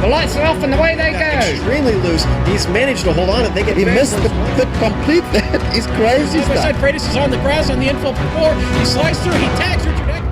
The lights are off and away they go. Extremely loose. He's managed to hold on and he missed the complete that. He's crazy stuff. Side Freitas is on the grass on the infield floor. He slides through. He tags Richard Eck.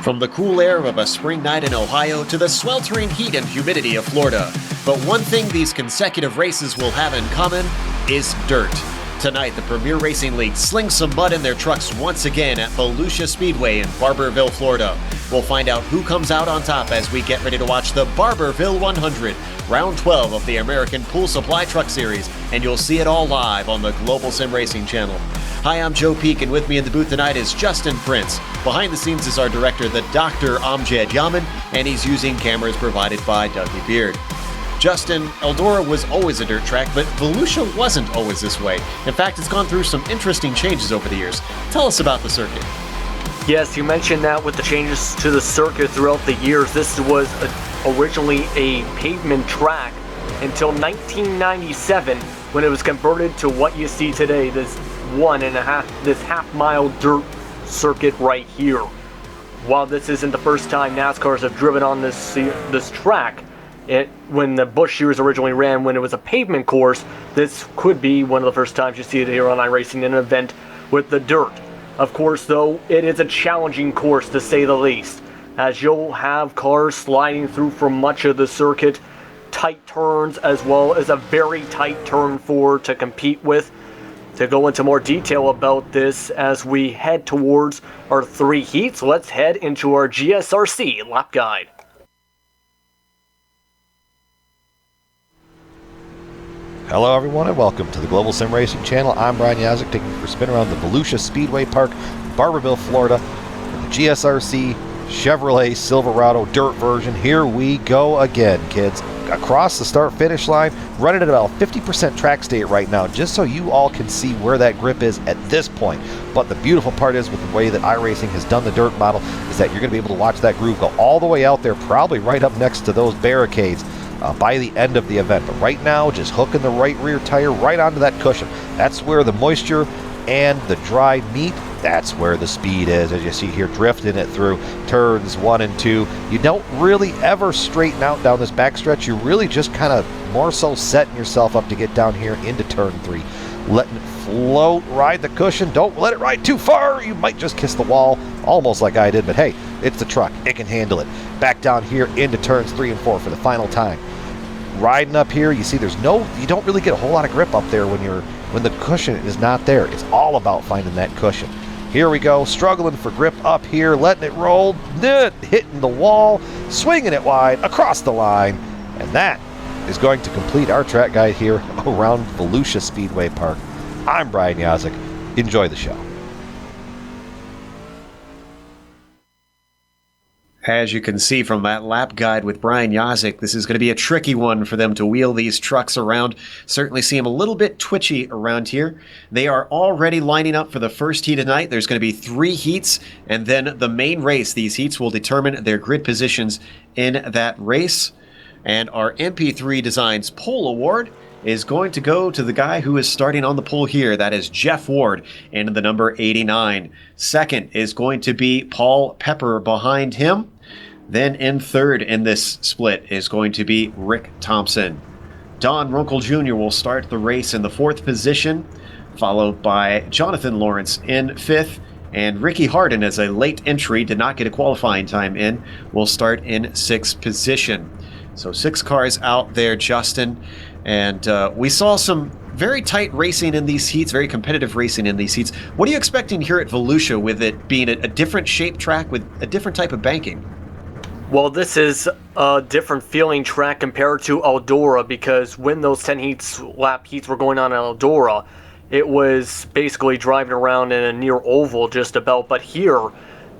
From the cool air of a spring night in Ohio to the sweltering heat and humidity of Florida. But one thing these consecutive races will have in common is dirt. Tonight, the Premier Racing League slings some mud in their trucks once again at Volusia Speedway in Barberville, Florida. We'll find out who comes out on top as we get ready to watch the Barberville 100, round 12 of the American Pool Supply Truck Series, and you'll see it all live on the Global Sim Racing channel. Hi, I'm Joe Peak, and with me in the booth tonight is Justin Prince. Behind the scenes is our director, the Dr. Amjad Yaman, and he's using cameras provided by Dougie Beard. Justin, Eldora was always a dirt track, but Volusia wasn't always this way. In fact, it's gone through some interesting changes over the years. Tell us about the circuit. Yes, you mentioned that with the changes to the circuit throughout the years. This was originally a pavement track until 1997 when it was converted to what you see today, this half-mile dirt circuit right here. While this isn't the first time NASCARs have driven on this track, when the Busch Series originally ran, when it was a pavement course, this could be one of the first times you see it here on iRacing in an event with the dirt. Of course, though, it is a challenging course to say the least, as you'll have cars sliding through for much of the circuit, tight turns, as well as a very tight turn 4 to compete with. To go into more detail about this as we head towards our 3 heats, let's head into our GSRC lap guide. Hello everyone and welcome to the Global Sim Racing channel. I'm Brian Yazek, taking you for a spin around the Volusia Speedway Park, Barberville, Florida, for the GSRC Chevrolet Silverado dirt version. Here we go again, kids. Across the start-finish line, running at about 50% track state right now, just so you all can see where that grip is at this point. But the beautiful part is, with the way that iRacing has done the dirt model, is that you're going to be able to watch that groove go all the way out there, probably right up next to those barricades by the end of the event. But right now, just hooking the right rear tire right onto that cushion. That's where the moisture and the dry meet. That's where the speed is, as you see here, drifting it through turns 1 and 2. You don't really ever straighten out down this backstretch. You're really just kind of more so setting yourself up to get down here into turn 3. Letting it float, ride the cushion. Don't let it ride too far. You might just kiss the wall, almost like I did, but hey, it's the truck. It can handle it. Back down here into turns 3 and 4 for the final time. Riding up here, you see you don't really get a whole lot of grip up there when the cushion is not there. It's all about finding that cushion. Here we go, struggling for grip up here, letting it roll, hitting the wall, swinging it wide across the line, and that is going to complete our track guide here around Volusia Speedway Park. I'm Brian Yazek. Enjoy the show. As you can see from that lap guide with Brian Yazek, this is going to be a tricky one for them to wheel these trucks around. Certainly see them a little bit twitchy around here. They are already lining up for the first heat tonight. There's going to be 3 heats, and then the main race. These heats will determine their grid positions in that race. And our MP3 Designs Pole Award is going to go to the guy who is starting on the pole here. That is Jeff Ward in the number 89. Second is going to be Paul Pepper behind him. Then in third in this split is going to be Rick Thompson. Don Runkle Jr. will start the race in the 4th position, followed by Jonathan Lawrence in 5th, and Ricky Harden, as a late entry, did not get a qualifying time in, will start in 6th position. So 6 cars out there, Justin, and we saw some very tight racing in these heats, very competitive racing in these heats. What are you expecting here at Volusia with it being a different shaped track with a different type of banking? Well, this is a different feeling track compared to Eldora, because when those 10 lap heats were going on in Eldora, it was basically driving around in a near oval just about. But here,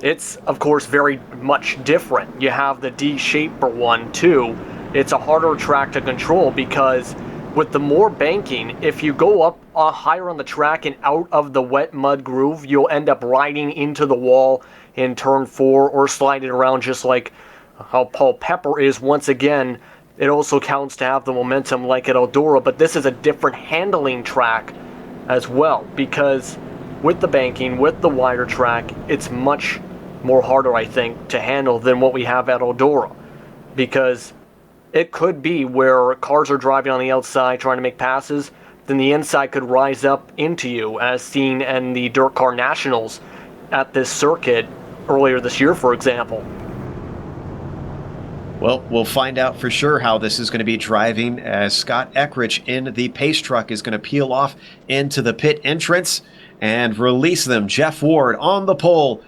it's of course very much different. You have the D-shape for one, too. It's a harder track to control because with the more banking, if you go up higher on the track and out of the wet mud groove, you'll end up riding into the wall in turn 4 or sliding around just like how Paul Pepper is. Once again, it also counts to have the momentum like at Eldora, but this is a different handling track as well, because with the banking, with the wider track, it's much more harder, I think, to handle than what we have at Eldora, because it could be where cars are driving on the outside trying to make passes, then the inside could rise up into you, as seen in the Dirt Car Nationals at this circuit earlier this year, for example. Well, we'll find out for sure how this is going to be driving as Scott Eckrich in the pace truck is going to peel off into the pit entrance and release them. Jeff Ward on the pole.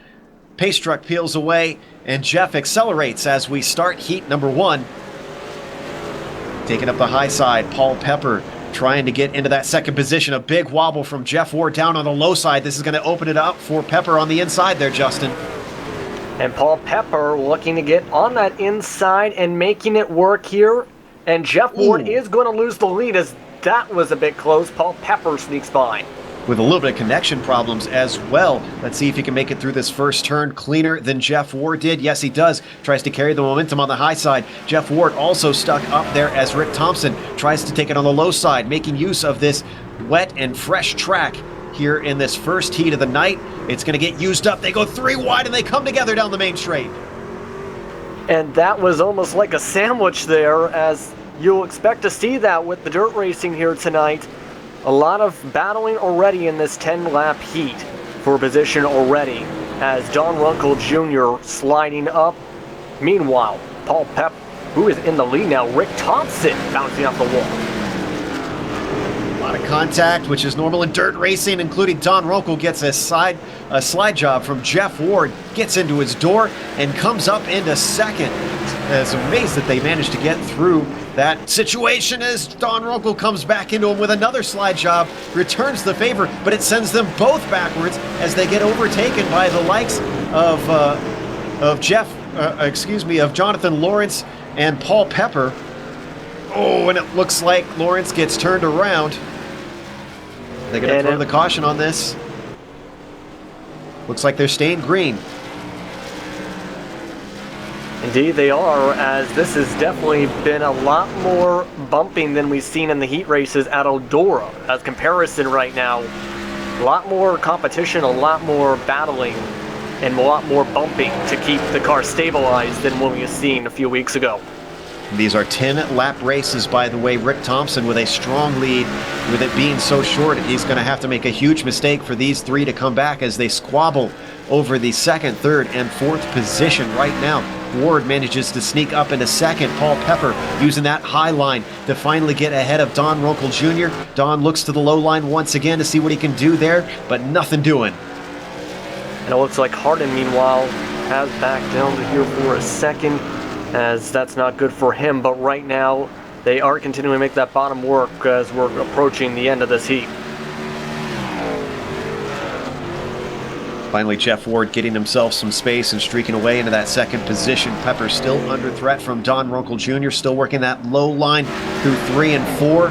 Pace truck peels away and Jeff accelerates as we start heat number 1. Taking up the high side, Paul Pepper trying to get into that second position. A big wobble from Jeff Ward down on the low side. This is going to open it up for Pepper on the inside there, Justin. And Paul Pepper looking to get on that inside and making it work here. And Jeff Ward is going to lose the lead, as that was a bit close. Paul Pepper sneaks by. With a little bit of connection problems as well. Let's see if he can make it through this first turn cleaner than Jeff Ward did. Yes, he does. Tries to carry the momentum on the high side. Jeff Ward also stuck up there as Rick Thompson tries to take it on the low side, making use of this wet and fresh track here in this first heat of the night. It's going to get used up. They go 3 wide and they come together down the main straight. And that was almost like a sandwich there, as you'll expect to see that with the dirt racing here tonight. A lot of battling already in this 10-lap heat for position already, as Don Runkle Jr. sliding up. Meanwhile, Paul Pep, who is in the lead now, Rick Thompson bouncing off the wall. A lot of contact, which is normal in dirt racing, including Don Runkle gets a slide job from Jeff Ward, gets into his door, and comes up into second. It's amazed that they managed to get through that situation as Don Runkle comes back into him with another slide job, returns the favor, but it sends them both backwards as they get overtaken by the likes of Jonathan Lawrence and Paul Pepper. Oh, and it looks like Lawrence gets turned around. They're going to throw the caution on this. Looks like they're staying green. Indeed they are, as this has definitely been a lot more bumping than we've seen in the heat races at Eldora. As comparison right now, a lot more competition, a lot more battling, and a lot more bumping to keep the car stabilized than what we have seen a few weeks ago. These are 10-lap races, by the way. Rick Thompson with a strong lead. With it being so short, he's going to have to make a huge mistake for these 3 to come back as they squabble over the 2nd, 3rd, and 4th position right now. Ward manages to sneak up into second. Paul Pepper using that high line to finally get ahead of Don Runkle Jr. Don looks to the low line once again to see what he can do there, but nothing doing. And it looks like Hardin, meanwhile, has backed down to here for a second, as that's not good for him. But right now, they are continuing to make that bottom work as we're approaching the end of this heat. Finally, Jeff Ward getting himself some space and streaking away into that second position. Pepper still under threat from Don Runkle Jr., still working that low line through 3 and 4.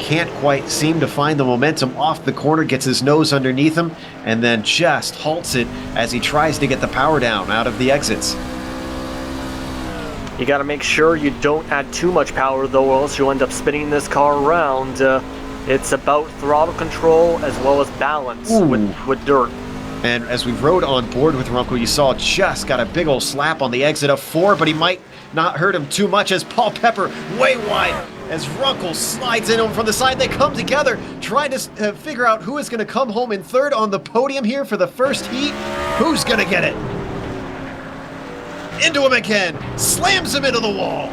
Can't quite seem to find the momentum off the corner, gets his nose underneath him, and then just halts it as he tries to get the power down out of the exits. You got to make sure you don't add too much power, though, or else you'll end up spinning this car around. It's about throttle control as well as balance with dirt. And as we rode on board with Runkle, you saw just got a big old slap on the exit of 4, but he might not hurt him too much as Paul Pepper way wide as Runkle slides in from the side. They come together, trying to figure out who is going to come home in third on the podium here for the first heat. Who's going to get it? Into him again, slams him into the wall.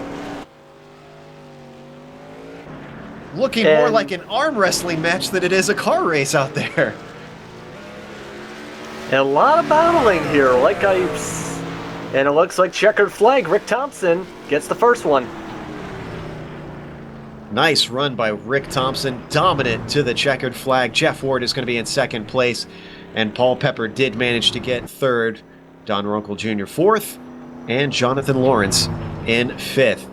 Looking more And- like an arm wrestling match than it is a car race out there. And a lot of battling here, and it looks like checkered flag. Rick Thompson gets the first one. Nice run by Rick Thompson, dominant to the checkered flag. Jeff Ward is going to be in second place, and Paul Pepper did manage to get third. Don Runkle Jr. fourth, and Jonathan Lawrence in fifth.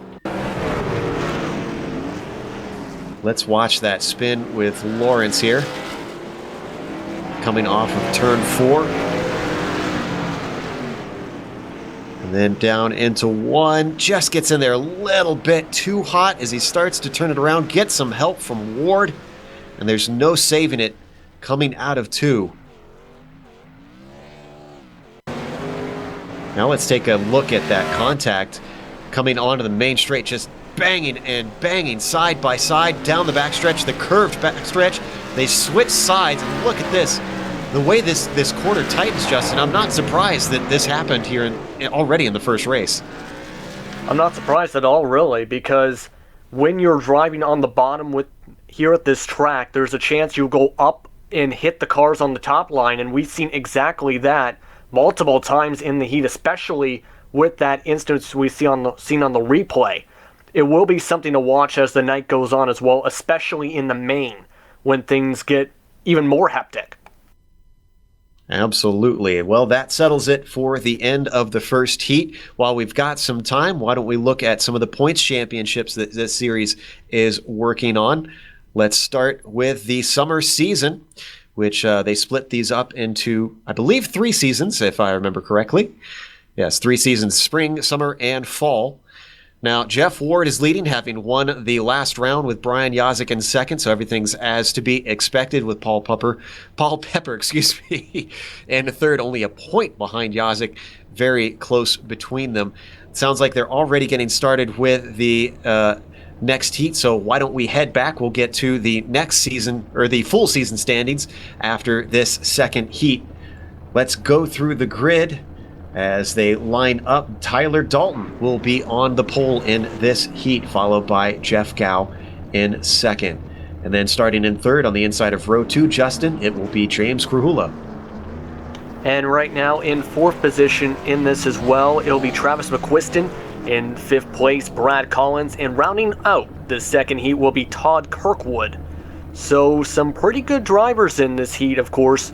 Let's watch that spin with Lawrence here. Coming off of turn 4. And then down into 1. Just gets in there a little bit too hot as he starts to turn it around. Gets some help from Ward. And there's no saving it coming out of 2. Now let's take a look at that contact coming onto the main straight. Just banging and banging side by side down the backstretch, the curved backstretch. They switch sides, and look at this. The way this corner tightens, Justin, I'm not surprised that this happened here already in the first race. I'm not surprised at all, really, because when you're driving on the bottom here at this track, there's a chance you'll go up and hit the cars on the top line, and we've seen exactly that multiple times in the heat, especially with that instance we seen on the replay. It will be something to watch as the night goes on as well, especially in the main, when things get even more hectic. Absolutely. Well, that settles it for the end of the first heat. While we've got some time, why don't we look at some of the points championships that this series is working on? Let's start with the summer season, which they split these up into, I believe, 3 seasons, if I remember correctly. Yes, 3 seasons, spring, summer, and fall. Now, Jeff Ward is leading, having won the last round with Brian Yazik in second, so everything's as to be expected with Paul Pepper, in third, only a point behind Yazik, very close between them. It sounds like they're already getting started with the next heat, so why don't we head back? We'll get to the next season, or the full season standings after this second heat. Let's go through the grid. As they line up, Tyler Dalton will be on the pole in this heat, followed by Jeff Gow in second. And then starting in third on the inside of row 2, Justin, it will be James Krahula. And right now in fourth position in this as well, it'll be Travis McQuiston. In fifth place, Brad Collins. And rounding out the second heat will be Todd Kirkwood. So some pretty good drivers in this heat, of course.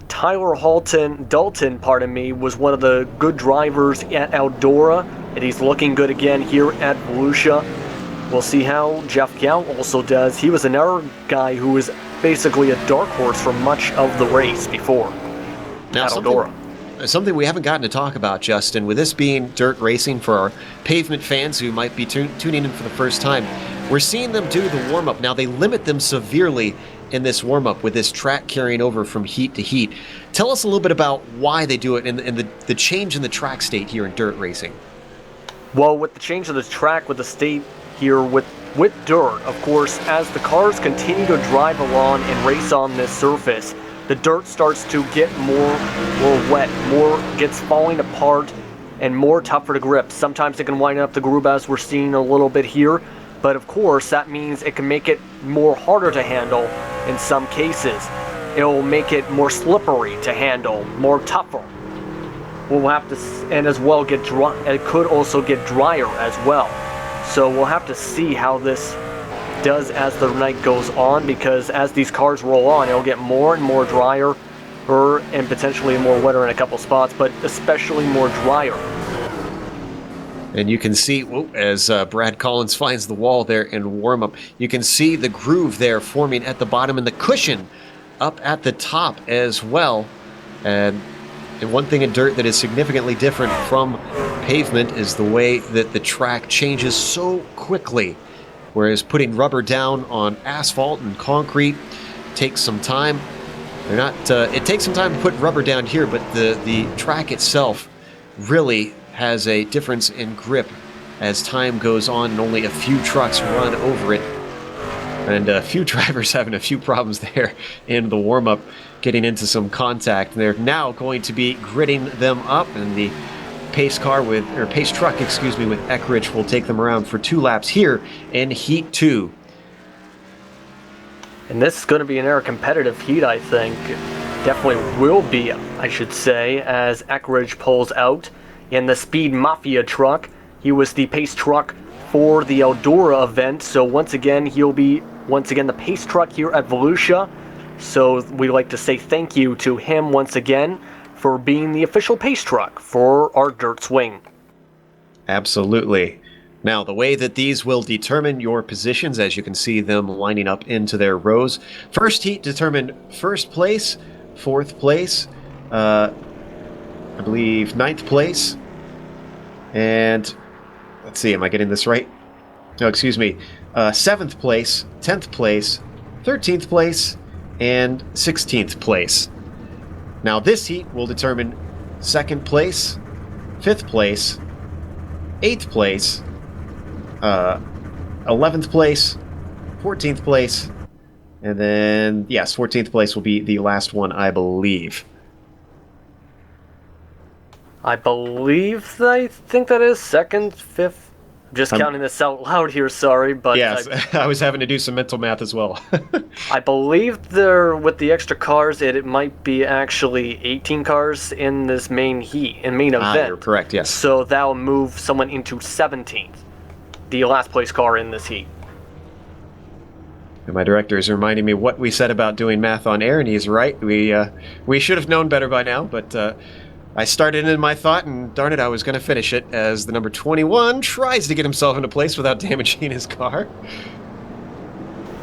Tyler Dalton, was one of the good drivers at Eldora, and he's looking good again here at Volusia. We'll see how Jeff Gow also does. He was another guy who was basically a dark horse for much of the race before Now, at Eldora. Something we haven't gotten to talk about, Justin, with this being dirt racing for our pavement fans who might be tuning in for the first time, we're seeing them do the warm-up. Now, they limit them severely in this warm-up with this track carrying over from heat to heat. Tell us a little bit about why they do it and the change in the track state here in dirt racing. Well, with the change of the track with the state here with dirt, of course, as the cars continue to drive along and race on this surface, the dirt starts to get more wet, more gets falling apart, and more tougher to grip. Sometimes it can wind up the groove, as we're seeing a little bit here, but of course that means it can make it more harder to handle in some cases. It will make it more slippery to handle, more tougher. We'll have to, and as well get dry. It could also get drier as well. So we'll have to see how this does as the night goes on, because as these cars roll on, it'll get more and more drier, and potentially more wetter in a couple spots, but especially more drier. And you can see, as Brad Collins finds the wall there in warm-up, you can see the groove there forming at the bottom and the cushion up at the top as well. And one thing in dirt that is significantly different from pavement is the way that the track changes so quickly. Whereas putting rubber down on asphalt and concrete takes some time. It takes some time to put rubber down here, but the track itself really has a difference in grip as time goes on and only a few trucks run over it. And a few drivers having a few problems there in the warm-up, getting into some contact. They're now going to be gridding them up, and the pace truck with Eckrich will take them around for 2 laps here in Heat 2. And this is going to be an air competitive heat, I think. Definitely will be, I should say, as Eckridge pulls out in the Speed Mafia truck. He was the pace truck for the Eldora event, so once again, he'll be the pace truck here at Volusia. So we'd like to say thank you to him once again for being the official pace truck for our dirt swing. Absolutely. Now, the way that these will determine your positions, as you can see them lining up into their rows. First heat determined first place, fourth place, I believe ninth place, and let's see, am I getting this right? No, excuse me. 7th place, 10th place, 13th place, and 16th place. Now, this heat will determine 2nd place, 5th place, 8th place, 11th place, 14th place, and then, yes, 14th place will be the last one, I believe. I think that is 2nd, 5th. Just counting this out loud here, sorry, but... Yes, I was having to do some mental math as well. I believe there, with the extra cars, it might be actually 18 cars in this main event. You're correct, yes. So that'll move someone into 17th, the last place car in this heat. And my director is reminding me what we said about doing math on air, and he's right. We should have known better by now, but I started in my thought, and darn it, I was going to finish it as the number 21 tries to get himself into place without damaging his car.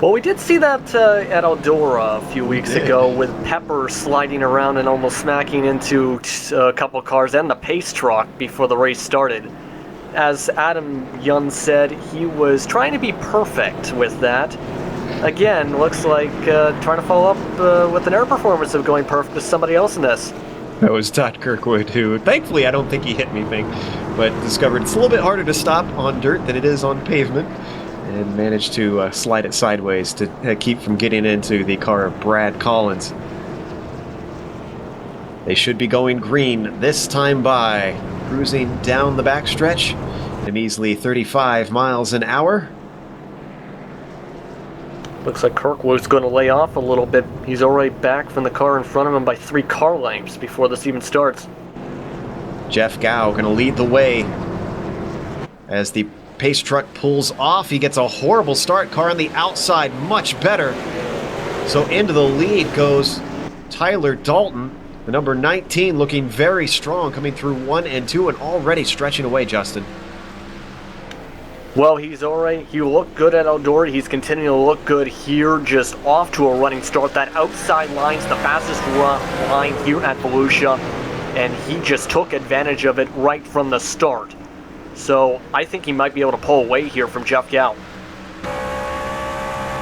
Well, we did see that at Eldora a few weeks ago with Pepper sliding around and almost smacking into a couple cars and the pace truck before the race started. As Adam Yun said, he was trying to be perfect with that. Again, looks like trying to follow up with an air performance of going perfect with somebody else in this. That was Todd Kirkwood, who, thankfully, I don't think he hit anything, but discovered it's a little bit harder to stop on dirt than it is on pavement, and managed to slide it sideways to keep from getting into the car of Brad Collins. They should be going green this time by, cruising down the backstretch at a measly 35 miles an hour. Looks like Kirkwood's going to lay off a little bit. He's already back from the car in front of him by 3 car lengths before this even starts. Jeff Gow going to lead the way as the pace truck pulls off. He gets a horrible start. Car on the outside, much better. So into the lead goes Tyler Dalton, the number 19, looking very strong, coming through 1 and 2 and already stretching away, Justin. Well, he looked good at Eldora. He's continuing to look good here, just off to a running start. That outside line's the fastest line here at Volusia, and he just took advantage of it right from the start. So I think he might be able to pull away here from Jeff Gow.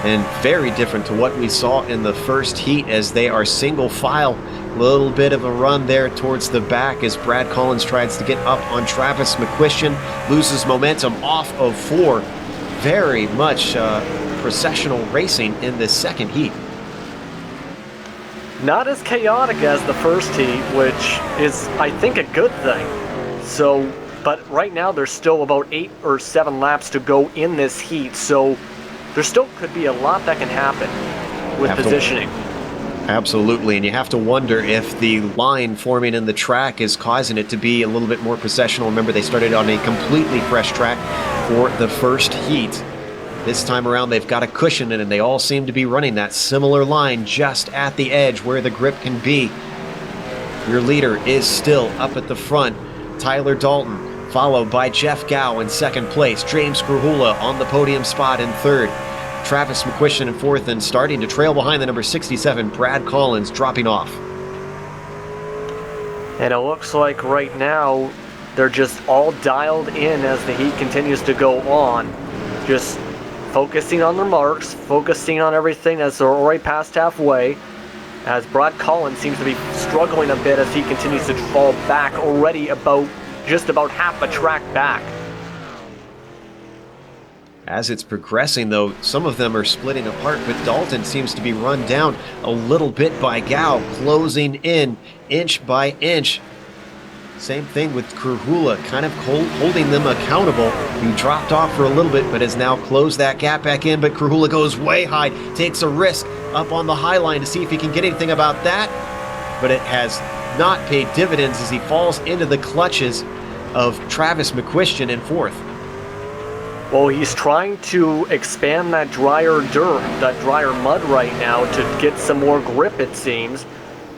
And very different to what we saw in the first heat, as they are single file. Little bit of a run there towards the back as Brad Collins tries to get up on Travis McQuistion, loses momentum off of 4. Very much processional racing in this second heat. Not as chaotic as the first heat, which is, I think, a good thing. So, but right now there's still about 8 or 7 laps to go in this heat, so there still could be a lot that can happen with positioning. Absolutely, and you have to wonder if the line forming in the track is causing it to be a little bit more processional. Remember, they started on a completely fresh track for the first heat. This time around, they've got a cushion in, and they all seem to be running that similar line just at the edge where the grip can be. Your leader is still up at the front, Tyler Dalton, followed by Jeff Gow in second place, James Krahula on the podium spot in third, Travis McQuistion in fourth, and starting to trail behind the number 67, Brad Collins, dropping off. And it looks like right now they're just all dialed in as the heat continues to go on. Just focusing on their marks, focusing on everything as they're already past halfway. As Brad Collins seems to be struggling a bit as he continues to fall back, already just about half a track back. As it's progressing, though, some of them are splitting apart, but Dalton seems to be run down a little bit by Gow, closing in inch by inch. Same thing with Krahula, kind of holding them accountable. He dropped off for a little bit, but has now closed that gap back in. But Krahula goes way high, takes a risk up on the high line to see if he can get anything about that. But it has not paid dividends as he falls into the clutches of Travis McQuistion in fourth. Well, he's trying to expand that drier dirt, that drier mud right now to get some more grip, it seems,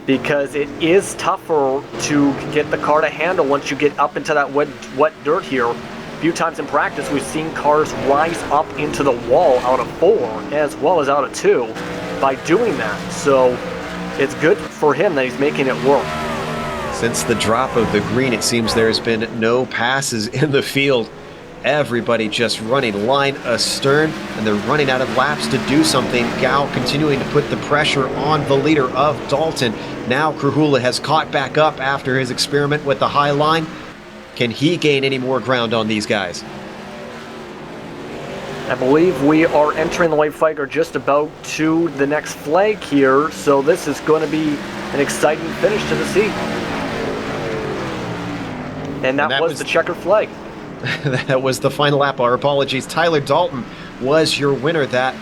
because it is tougher to get the car to handle once you get up into that wet dirt here. A few times in practice, we've seen cars rise up into the wall out of 4 as well as out of 2 by doing that. So it's good for him that he's making it work. Since the drop of the green, it seems there's been no passes in the field. Everybody just running line astern, and they're running out of laps to do something. Gao continuing to put the pressure on the leader of Dalton. Now Krahula has caught back up after his experiment with the high line. Can he gain any more ground on these guys? I believe we are entering the white flag or just about to the next flag here, so this is going to be an exciting finish to the seat. And that was the checkered flag. That was the final lap. Our apologies. Tyler Dalton was your winner that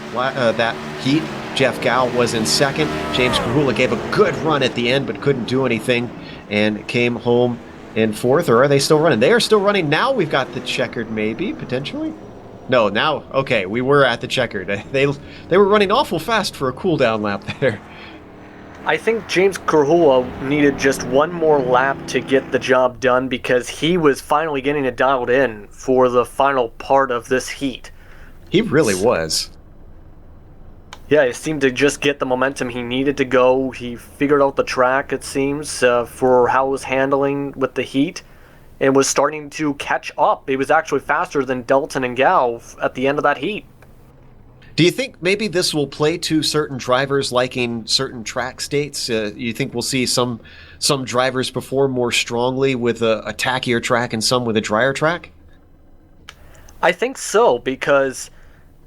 heat. Jeff Gao was in second. James Krahula gave a good run at the end, but couldn't do anything and came home in fourth. Or are they still running? They are still running. Now we've got the checkered, maybe, potentially. No, now, okay, we were at the checkered. They were running awful fast for a cool-down lap there. I think James Krahula needed just one more lap to get the job done because he was finally getting it dialed in for the final part of this heat. He really was. Yeah, he seemed to just get the momentum he needed to go. He figured out the track, it seems, for how it was handling with the heat and was starting to catch up. He was actually faster than Dalton and Gao at the end of that heat. Do you think maybe this will play to certain drivers liking certain track states? You think we'll see some drivers perform more strongly with a tackier track and some with a drier track? I think so, because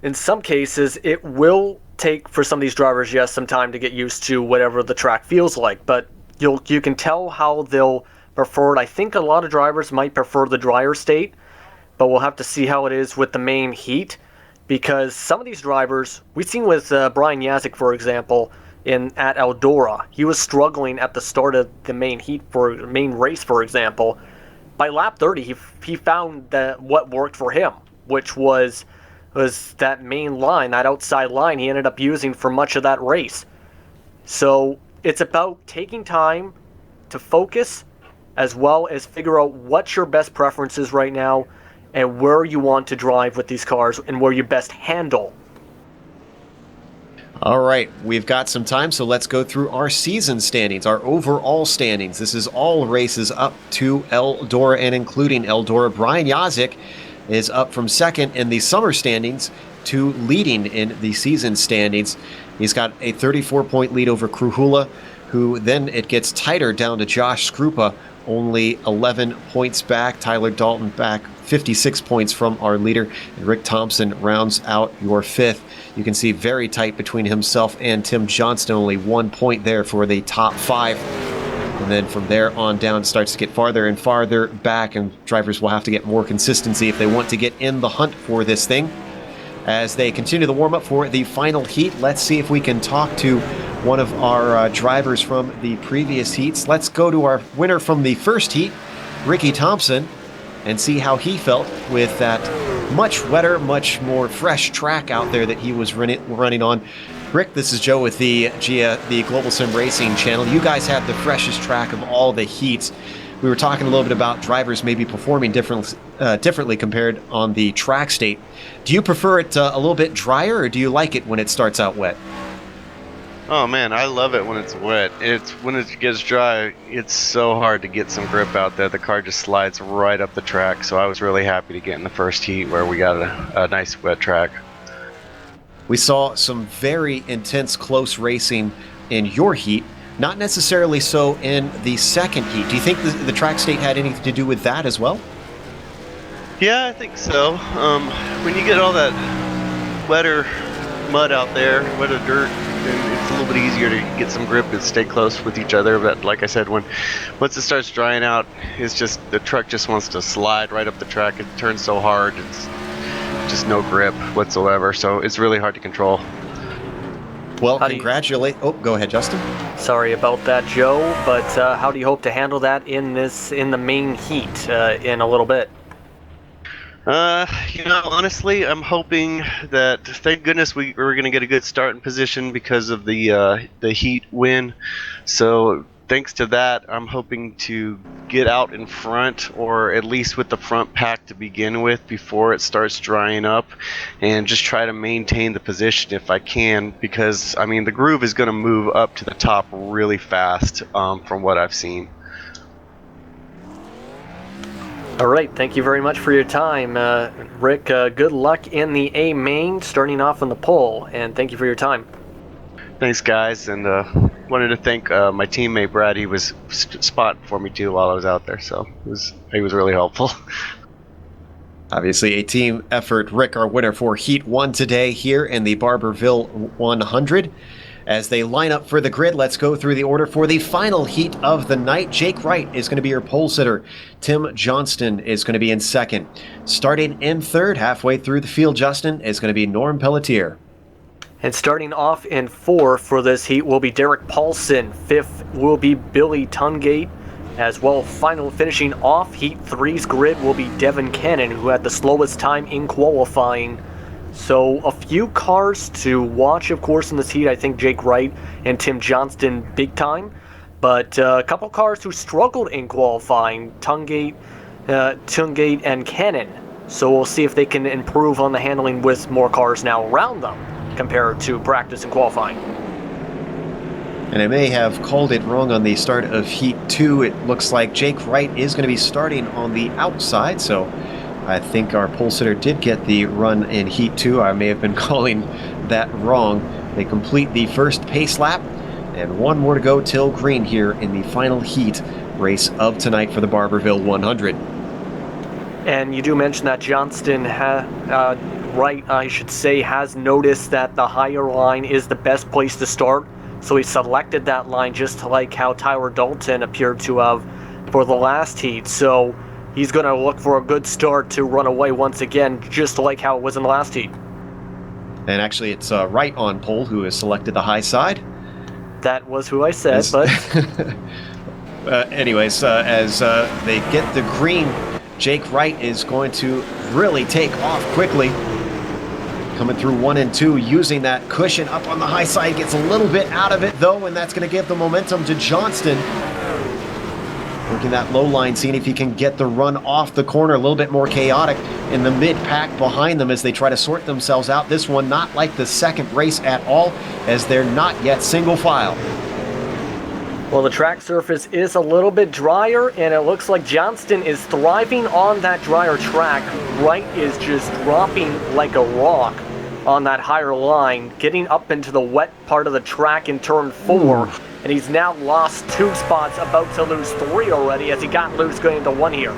in some cases it will take for some of these drivers, yes, some time to get used to whatever the track feels like, but you can tell how they'll prefer it. I think a lot of drivers might prefer the drier state, but we'll have to see how it is with the main heat. Because some of these drivers, we've seen with Brian Yazik, for example, at Eldora, he was struggling at the start of the main race, for example. By lap 30, he found that what worked for him, which was that main line, that outside line he ended up using for much of that race. So it's about taking time to focus as well as figure out what your best preference is right now and where you want to drive with these cars and where you best handle. All right, we've got some time, so let's go through our season standings, our overall standings. This is all races up to Eldora and including Eldora. Brian Yazik is up from second in the summer standings to leading in the season standings. He's got a 34-point lead over Krahula, who then it gets tighter down to Josh Skrupa, only 11 points back. Tyler Dalton back 56 points from our leader. And Rick Thompson rounds out your fifth. You can see very tight between himself and Tim Johnston, only 1 point there for the top 5. And then from there on down, it starts to get farther and farther back, and drivers will have to get more consistency if they want to get in the hunt for this thing. As they continue the warm-up for the final heat, let's see if we can talk to one of our drivers from the previous heats. Let's go to our winner from the first heat, Ricky Thompson, and see how he felt with that much wetter, much more fresh track out there that he was running on. Rick, this is Joe with the Global Sim Racing channel. You guys have the freshest track of all the heats. We were talking a little bit about drivers maybe performing differently compared on the track state. Do you prefer it a little bit drier, or do you like it when it starts out wet? Oh man, I love it when it's wet. When it gets dry, it's so hard to get some grip out there. The car just slides right up the track. So I was really happy to get in the first heat where we got a nice wet track. We saw some very intense close racing in your heat, not necessarily so in the second heat. Do you think the track state had anything to do with that as well? Yeah, I think so. When you get all that wetter mud out there, wetter dirt, then it's a little bit easier to get some grip and stay close with each other. But like I said, once it starts drying out, it's just the truck just wants to slide right up the track. It turns so hard, it's just no grip whatsoever. So it's really hard to control. Well, congratulate. Oh, go ahead, Justin. Sorry about that, Joe. But how do you hope to handle that in the main heat in a little bit? Honestly, I'm hoping that, thank goodness we're going to get a good start in position because of the heat win. So thanks to that, I'm hoping to get out in front, or at least with the front pack to begin with before it starts drying up, and just try to maintain the position if I can, because I mean the groove is going to move up to the top really fast from what I've seen. All right, thank you very much for your time, Rick. Good luck in the A main, starting off on the pole, and thank you for your time. Thanks, guys, and wanted to thank my teammate Brad. He was spotting for me too while I was out there, so he was really helpful. Obviously a team effort. Rick, our winner for Heat 1 today here in the Barberville 100. As they line up for the grid, let's go through the order for the final heat of the night. Jake Wright is going to be your pole sitter. Tim Johnston is going to be in second. Starting in third, halfway through the field, Justin, is going to be Norm Pelletier. And starting off in fourth for this heat will be Derek Paulson. Fifth will be Billy Tungate. As well, finishing off Heat 3's grid will be Devin Cannon, who had the slowest time in qualifying. So a few cars to watch, of course, in this heat. I think Jake Wright and Tim Johnston big time. But a couple cars who struggled in qualifying, Tungate and Cannon. So we'll see if they can improve on the handling with more cars now around them compared to practice and qualifying. And I may have called it wrong on the start of Heat 2. It looks like Jake Wright is going to be starting on the outside, so I think our pole sitter did get the run in Heat 2. I may have been calling that wrong. They complete the first pace lap, and one more to go till green here in the final heat race of tonight for the Barberville 100. And you do mention that Johnston, Wright, I should say, has noticed that the higher line is the best place to start. So he selected that line just like how Tyler Dalton appeared to have for the last heat. So he's going to look for a good start to run away once again, just like how it was in the last heat. And actually, it's Wright on pole who has selected the high side. That was who I said, but... anyways, as they get the green, Jake Wright is going to really take off quickly. Coming through 1 and 2, using that cushion up on the high side. Gets a little bit out of it, though, and that's going to give the momentum to Johnston. Working that low line, seeing if he can get the run off the corner. A little bit more chaotic in the mid-pack behind them as they try to sort themselves out. This one not like the second race at all, as they're not yet single file. Well, the track surface is a little bit drier, and it looks like Johnston is thriving on that drier track. Wright is just dropping like a rock on that higher line, getting up into the wet part of the track in turn 4. And he's now lost 2 spots, about to lose 3 already as he got loose going into 1 here.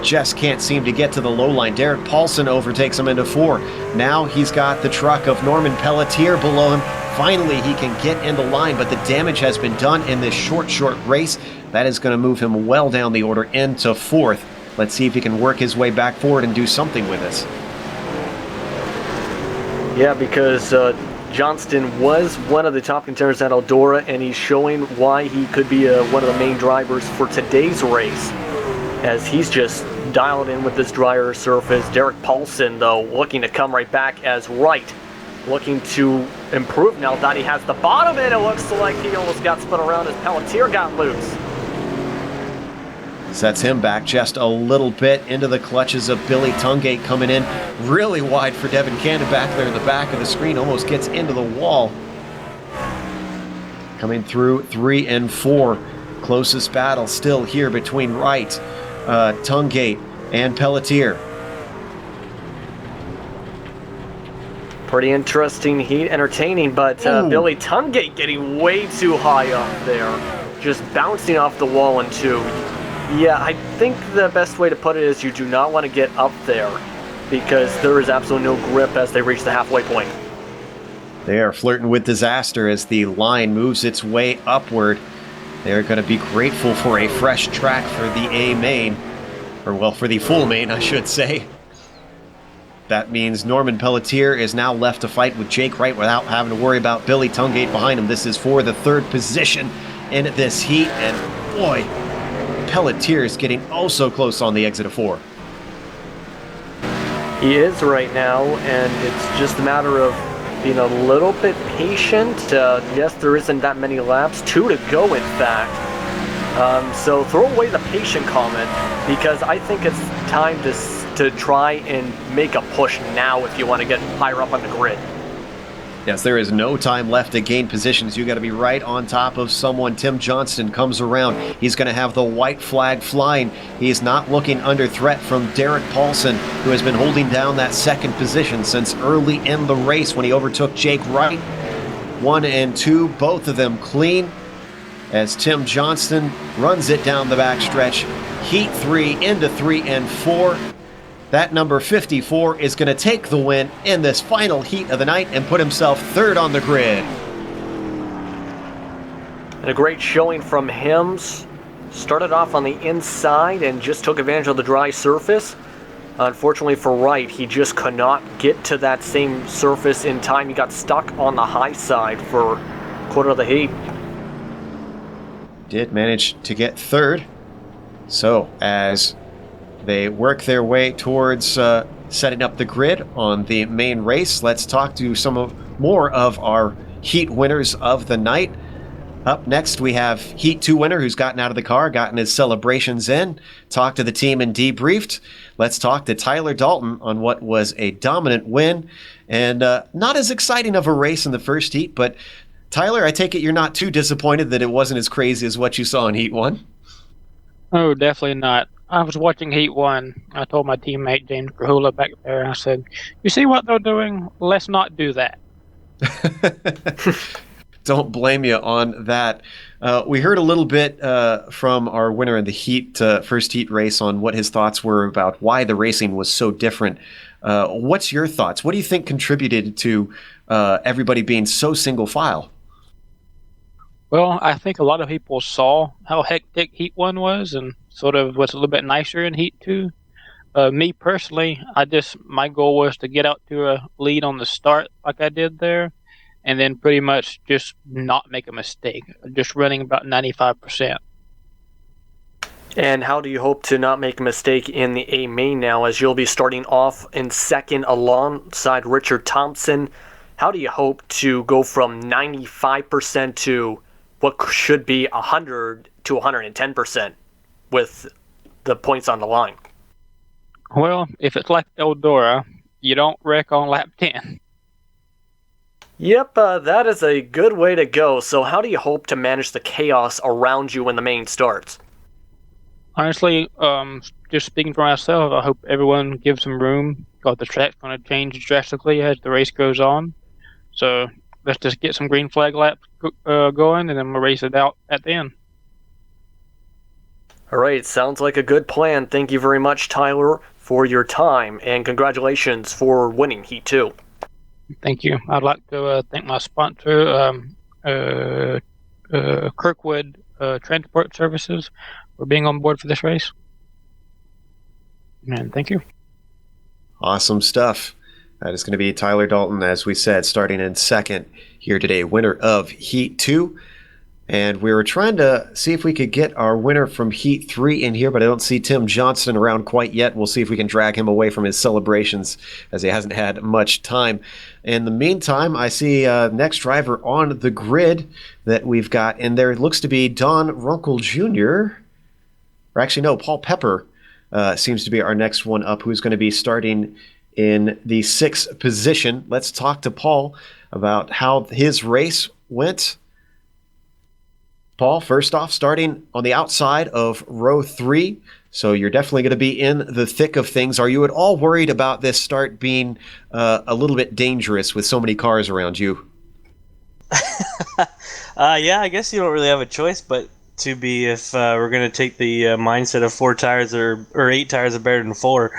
Just can't seem to get to the low line. Derek Paulson overtakes him into 4. Now he's got the truck of Norman Pelletier below him. Finally, he can get in the line, but the damage has been done in this short race. That is going to move him well down the order into 4th. Let's see if he can work his way back forward and do something with this. Yeah, because Johnston was one of the top contenders at Eldora, and he's showing why he could be one of the main drivers for today's race, as he's just dialed in with this drier surface. Derek Paulson, though, looking to come right back as Wright, looking to improve now that he has the bottom, and it looks like he almost got spun around as Pelletier got loose. Sets him back just a little bit into the clutches of Billy Tungate, coming in really wide for Devin Cannon back there in the back of the screen. Almost gets into the wall. Coming through 3 and 4. Closest battle still here between Wright, Tungate, and Pelletier. Pretty interesting heat, entertaining, but Billy Tungate getting way too high up there. Just bouncing off the wall in 2. Yeah, I think the best way to put it is you do not want to get up there, because there is absolutely no grip as they reach the halfway point. They are flirting with disaster as the line moves its way upward. They're going to be grateful for a fresh track for the A main. Or, well, for the full main, I should say. That means Norman Pelletier is now left to fight with Jake Wright without having to worry about Billy Tungate behind him. This is for the third position in this heat. And, boy, Pelletier is getting oh so close on the exit of 4. He is right now, and it's just a matter of being a little bit patient. Yes, there isn't that many laps, 2 to go in fact. So throw away the patient comment, because I think it's time to try and make a push now if you want to get higher up on the grid. Yes, there is no time left to gain positions. You got to be right on top of someone. Tim Johnston comes around. He's going to have the white flag flying. He's not looking under threat from Derek Paulson, who has been holding down that second position since early in the race when he overtook Jake Wright. 1 and 2, both of them clean, as Tim Johnston runs it down the backstretch. Heat 3 into 3 and 4. That number 54 is going to take the win in this final heat of the night and put himself third on the grid. And a great showing from him. Started off on the inside and just took advantage of the dry surface. Unfortunately for Wright, he just could not get to that same surface in time. He got stuck on the high side for a quarter of the heat. Did manage to get third. So as they work their way towards setting up the grid on the main race, let's talk to more of our heat winners of the night. Up next, we have Heat 2 winner who's gotten out of the car, gotten his celebrations in, talked to the team and debriefed. Let's talk to Tyler Dalton on what was a dominant win and not as exciting of a race in the first heat. But Tyler, I take it you're not too disappointed that it wasn't as crazy as what you saw in Heat 1? Oh, definitely not. I was watching Heat 1. I told my teammate James Grahula back there, I said, "You see what they're doing? Let's not do that." Don't blame you on that. We heard a little bit from our winner in the heat first heat race on what his thoughts were about why the racing was so different. What's your thoughts? What do you think contributed to everybody being so single file? Well, I think a lot of people saw how hectic Heat 1 was and sort of was a little bit nicer in Heat 2. Me personally, my goal was to get out to a lead on the start like I did there, and then pretty much just not make a mistake, just running about 95%. And how do you hope to not make a mistake in the A main now, as you'll be starting off in second alongside Richard Thompson? How do you hope to go from 95% to what should be 100 to 110% with the points on the line? Well, if it's like Eldora, you don't wreck on lap 10. Yep, that is a good way to go. So how do you hope to manage the chaos around you when the main starts? Honestly, just speaking for myself, I hope everyone gives some room, because the track's going to change drastically as the race goes on. So let's just get some green flag laps going, and then we'll race it out at the end. All right, sounds like a good plan. Thank you very much, Tyler, for your time, and congratulations for winning Heat 2. Thank you. I'd like to thank my sponsor, Kirkwood Transport Services, for being on board for this race. And thank you. Awesome stuff. That is going to be Tyler Dalton, as we said, starting in second here today, winner of Heat 2. And we were trying to see if we could get our winner from Heat 3 in here, but I don't see Tim Johnston around quite yet. We'll see if we can drag him away from his celebrations, as he hasn't had much time. In the meantime, I see next driver on the grid that we've got in there. It looks to be Don Runkle Jr. Or actually, no, Paul Pepper seems to be our next one up, who's going to be starting in the 6th position. Let's talk to Paul about how his race went. Paul, first off, starting on the outside of row 3, so you're definitely going to be in the thick of things. Are you at all worried about this start being a little bit dangerous with so many cars around you? Yeah, I guess you don't really have a choice but to be, if we're going to take the mindset of 4 tires or 8 tires are better than 4.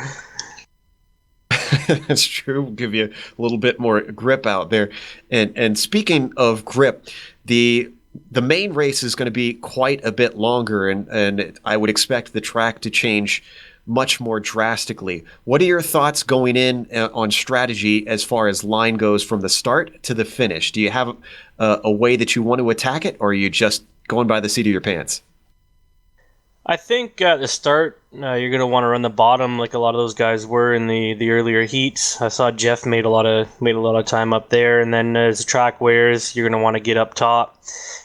That's true. We'll give you a little bit more grip out there. And speaking of grip, the main race is going to be quite a bit longer, and I would expect the track to change much more drastically. What are your thoughts going in on strategy as far as line goes from the start to the finish? Do you have a way that you want to attack it, or are you just going by the seat of your pants? I think at the start, you're going to want to run the bottom like a lot of those guys were in the earlier heats. I saw Jeff made a lot of time up there, and then as the track wears, you're going to want to get up top.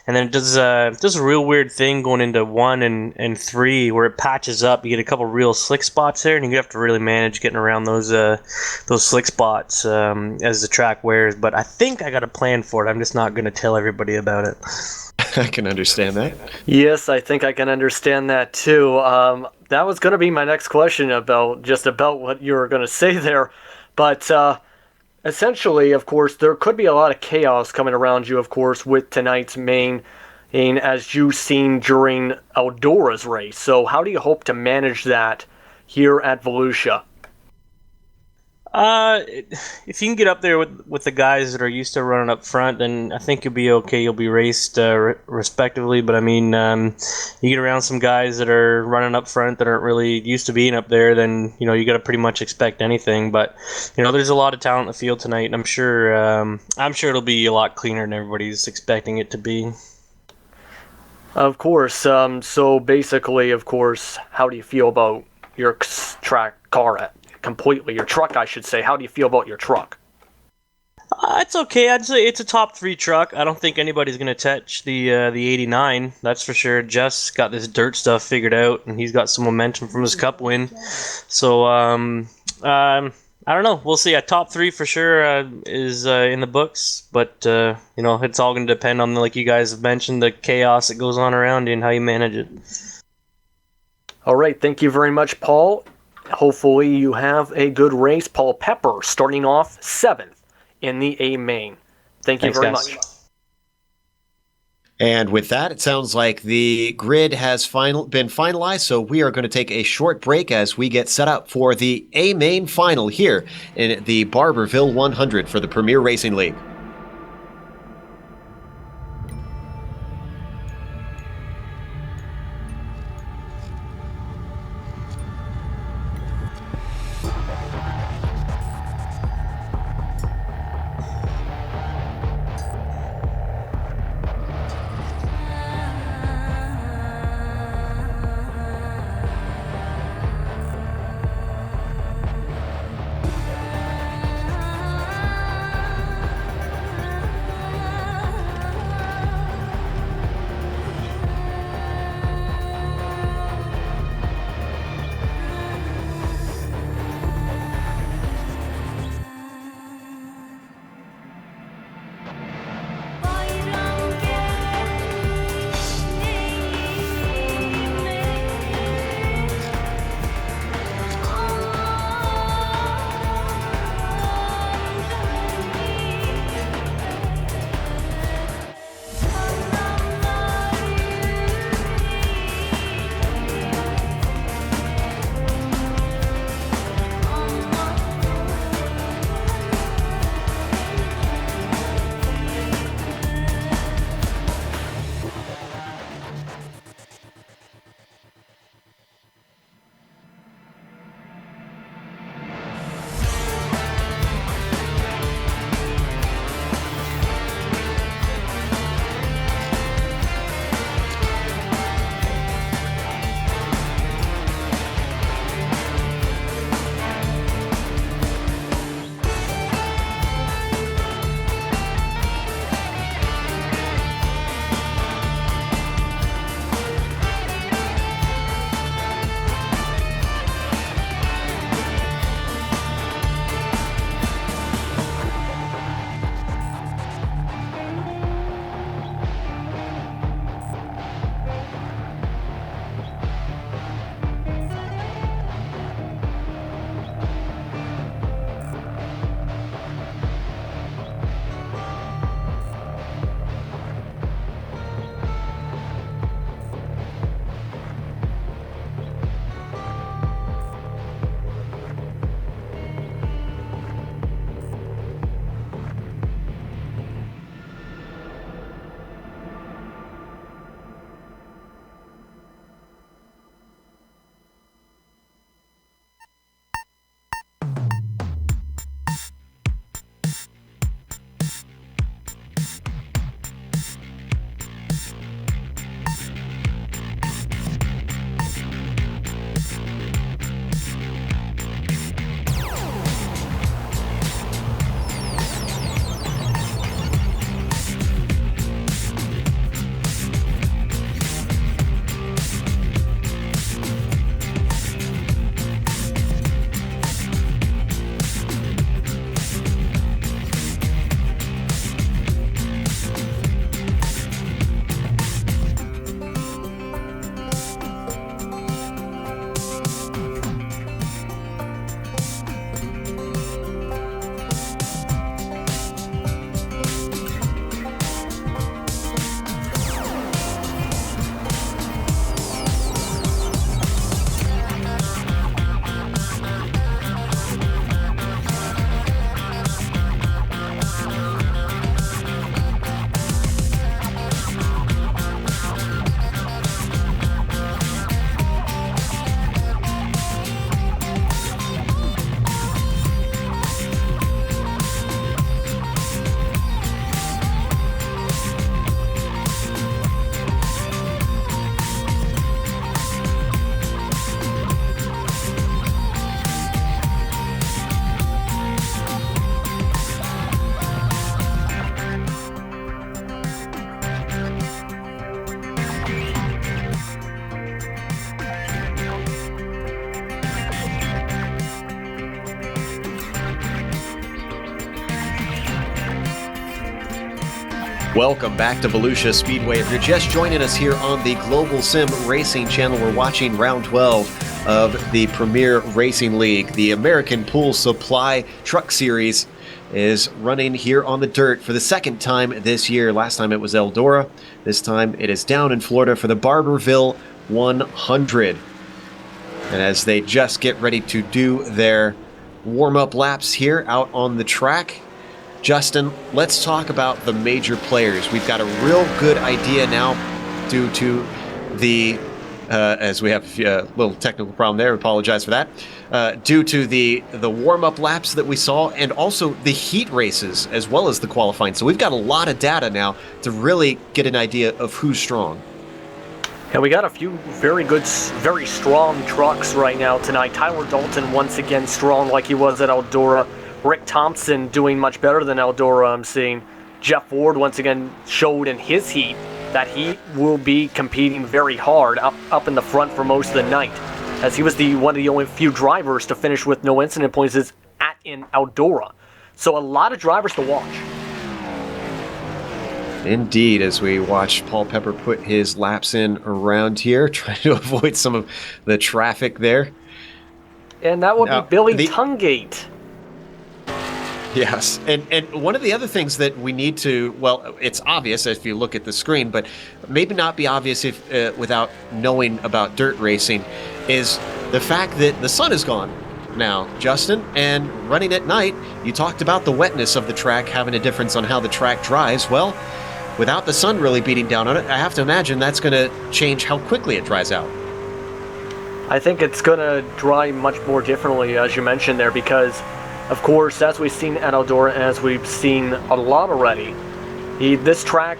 And then it does a real weird thing going into 1 and 3 where it patches up. You get a couple real slick spots there, and you have to really manage getting around those slick spots as the track wears. But I think I got a plan for it. I'm just not going to tell everybody about it. I can understand that. Yes, I think I can understand that too. That was going to be my next question about what you were going to say there. But essentially, of course, there could be a lot of chaos coming around you, of course, with tonight's main, as you've seen during Eldora's race. So how do you hope to manage that here at Volusia? If you can get up there with the guys that are used to running up front, then I think you'll be okay. You'll be raced respectively. But I mean, you get around some guys that are running up front that aren't really used to being up there, then you got to pretty much expect anything. But there's a lot of talent in the field tonight, and I'm sure it'll be a lot cleaner than everybody's expecting it to be. Of course. So basically, of course, how do you feel about your car? Completely, your truck, I should say. How do you feel about your truck? It's okay. I'd say it's a top 3 truck. I don't think anybody's going to touch the 89. That's for sure. Jeff's got this dirt stuff figured out, and he's got some momentum from his cup win. So I don't know. We'll see. A top 3 for sure is in the books, but it's all going to depend on, like you guys have mentioned, the chaos that goes on around you and how you manage it. All right. Thank you very much, Paul. Hopefully you have a good race. Paul Pepper starting off 7th in the A main. Thank you very much. And with that, it sounds like the grid has been finalized, so we are going to take a short break as we get set up for the A main final here in the Barberville 100 for the Premier Racing League. Welcome back to Volusia Speedway. If you're just joining us here on the Global Sim Racing channel, we're watching round 12 of the Premier Racing League. The American Pool Supply Truck Series is running here on the dirt for the second time this year. Last time it was Eldora. This time it is down in Florida for the Barberville 100. And as they just get ready to do their warm-up laps here out on the track, Justin, let's talk about the major players. We've got a real good idea now due to the, as we have a little technical problem there, apologize for that, due to the warm-up laps that we saw and also the heat races as well as the qualifying. So we've got a lot of data now to really get an idea of who's strong. Yeah, we got a few very good, very strong trucks right now tonight. Tyler Dalton once again strong like he was at Eldora. Rick Thompson doing much better than Eldora, I'm seeing. Jeff Ward once again showed in his heat that he will be competing very hard up in the front for most of the night, as he was one of the only few drivers to finish with no incident points in Eldora. So a lot of drivers to watch. Indeed, as we watch Paul Pepper put his laps in around here, trying to avoid some of the traffic there. And that would be Billy Tungate. Yes, and one of the other things that we need to, well, it's obvious if you look at the screen, but maybe not be obvious if without knowing about dirt racing, is the fact that the sun is gone now, Justin, and running at night. You talked about the wetness of the track having a difference on how the track dries. Well, without the sun really beating down on it, I have to imagine that's going to change how quickly it dries out. I think it's going to dry much more differently, as you mentioned there, because of course, as we've seen at Eldora, as we've seen a lot already, this track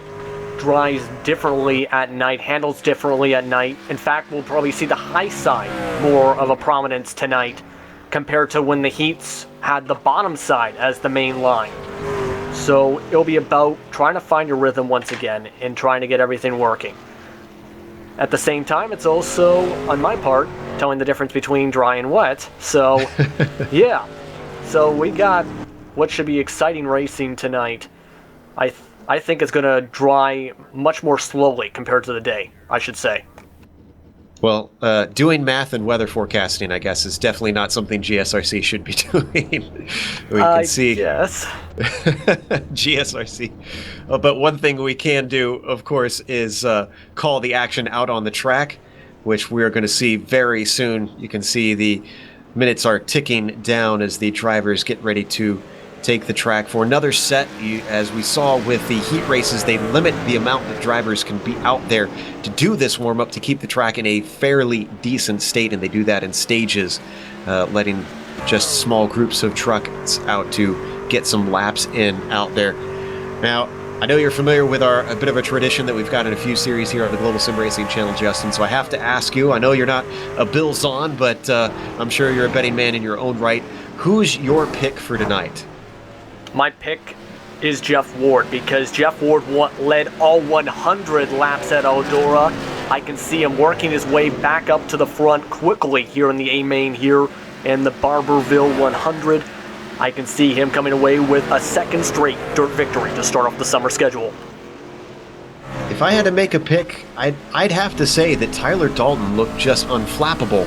dries differently at night, handles differently at night. In fact, we'll probably see the high side more of a prominence tonight compared to when the heats had the bottom side as the main line. So it'll be about trying to find your rhythm once again and trying to get everything working. At the same time, it's also, on my part, telling the difference between dry and wet. So, yeah. So we got what should be exciting racing tonight. I think it's going to dry much more slowly compared to the day, I should say. Well, doing math and weather forecasting, I guess, is definitely not something GSRC should be doing. We can see. Yes. GSRC. But one thing we can do, of course, is call the action out on the track, which we're going to see very soon. You can see the minutes are ticking down as the drivers get ready to take the track for another set. As we saw with the heat races, they limit the amount that drivers can be out there to do this warm-up to keep the track in a fairly decent state, and they do that in stages, letting just small groups of trucks out to get some laps in out there. Now, I know you're familiar with a bit of a tradition that we've got in a few series here on the Global Sim Racing channel, Justin, so I have to ask you, I know you're not a Bills on, but I'm sure you're a betting man in your own right. Who's your pick for tonight? My pick is Jeff Ward, because Jeff Ward led all 100 laps at Eldora. I can see him working his way back up to the front quickly here in the A-Main here in the Barberville 100. I can see him coming away with a second straight dirt victory to start off the summer schedule. If I had to make a pick, I'd have to say that Tyler Dalton looked just unflappable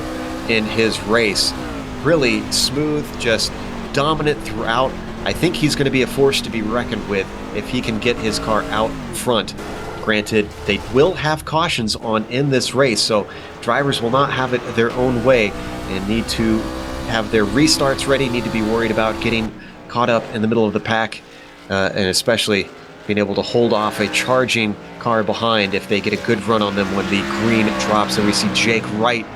in his race. Really smooth, just dominant throughout. I think he's going to be a force to be reckoned with if he can get his car out front. Granted, they will have cautions on in this race, so drivers will not have it their own way and need to have their restarts ready, need to be worried about getting caught up in the middle of the pack, and especially being able to hold off a charging car behind if they get a good run on them when the green drops. And we see Jake Wright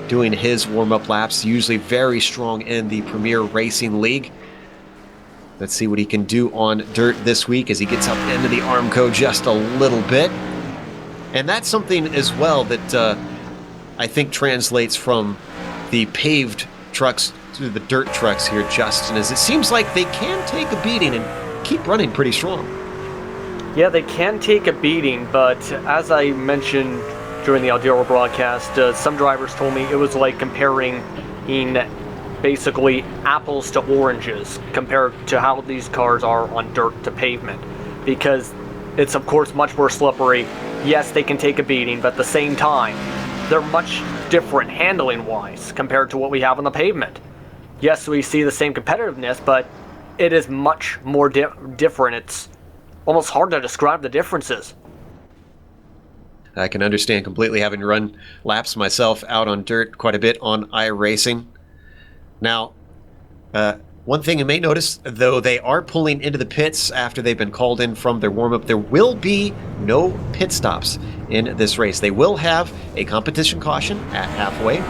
doing his warm-up laps, usually very strong in the Premier Racing League. Let's see what he can do on dirt this week as he gets up into the Armco just a little bit. And that's something as well that I think translates from the paved trucks to the dirt trucks here, Justin, as it seems like they can take a beating and keep running pretty strong. Yeah, they can take a beating, but as I mentioned during the Eldora broadcast, some drivers told me it was like comparing basically apples to oranges compared to how these cars are on dirt to pavement, because it's of course much more slippery. Yes, they can take a beating, but at the same time, they're much different handling-wise compared to what we have on the pavement. Yes, we see the same competitiveness, but it is much more different. It's almost hard to describe the differences. I can understand completely, having run laps myself out on dirt quite a bit on iRacing. Now, one thing you may notice, though they are pulling into the pits after they've been called in from their warm-up, there will be no pit stops in this race. They will have a competition caution at halfway,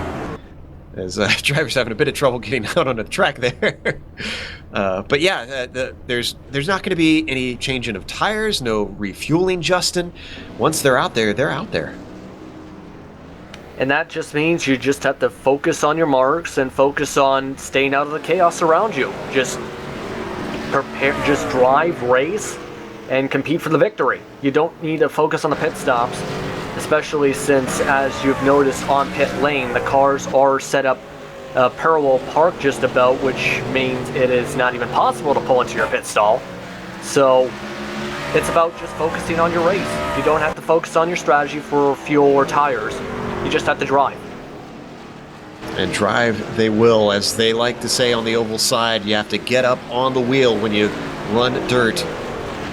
as drivers having a bit of trouble getting out on the track there. But yeah, there's not going to be any changing of tires, no refueling, Justin. Once they're out there, they're out there. And that just means you just have to focus on your marks and focus on staying out of the chaos around you. Just prepare, just drive, race, and compete for the victory. You don't need to focus on the pit stops, especially since, as you've noticed on pit lane, the cars are set up parallel park just about, which means it is not even possible to pull into your pit stall. So it's about just focusing on your race. You don't have to focus on your strategy for fuel or tires. You just have to drive. And drive they will, as they like to say on the oval side. You have to get up on the wheel when you run dirt.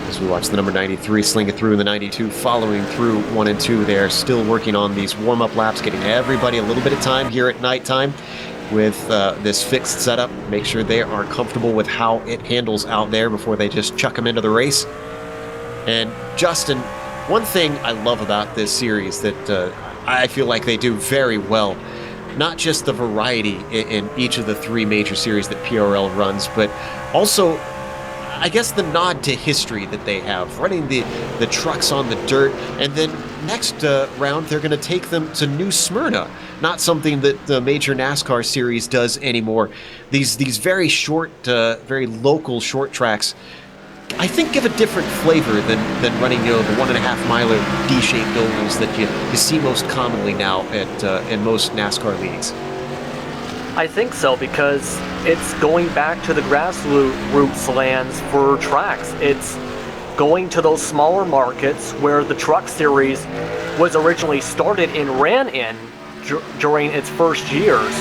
As we watch the number 93 sling it through, and the 92 following through 1 and 2. They're still working on these warm-up laps, getting everybody a little bit of time here at nighttime with this fixed setup. Make sure they are comfortable with how it handles out there before they just chuck them into the race. And Justin, one thing I love about this series that I feel like they do very well, not just the variety in each of the 3 major series that PRL runs, but also, I guess, the nod to history that they have, running the trucks on the dirt, and then next round they're going to take them to New Smyrna, not something that the major NASCAR series does anymore. These very short, very local short tracks, I think, give a different flavor than running, the 1.5 miler D-shaped ovals that you see most commonly now in most NASCAR leagues. I think so, because it's going back to the grassroots lands for tracks. It's going to those smaller markets where the truck series was originally started and ran in during its first years.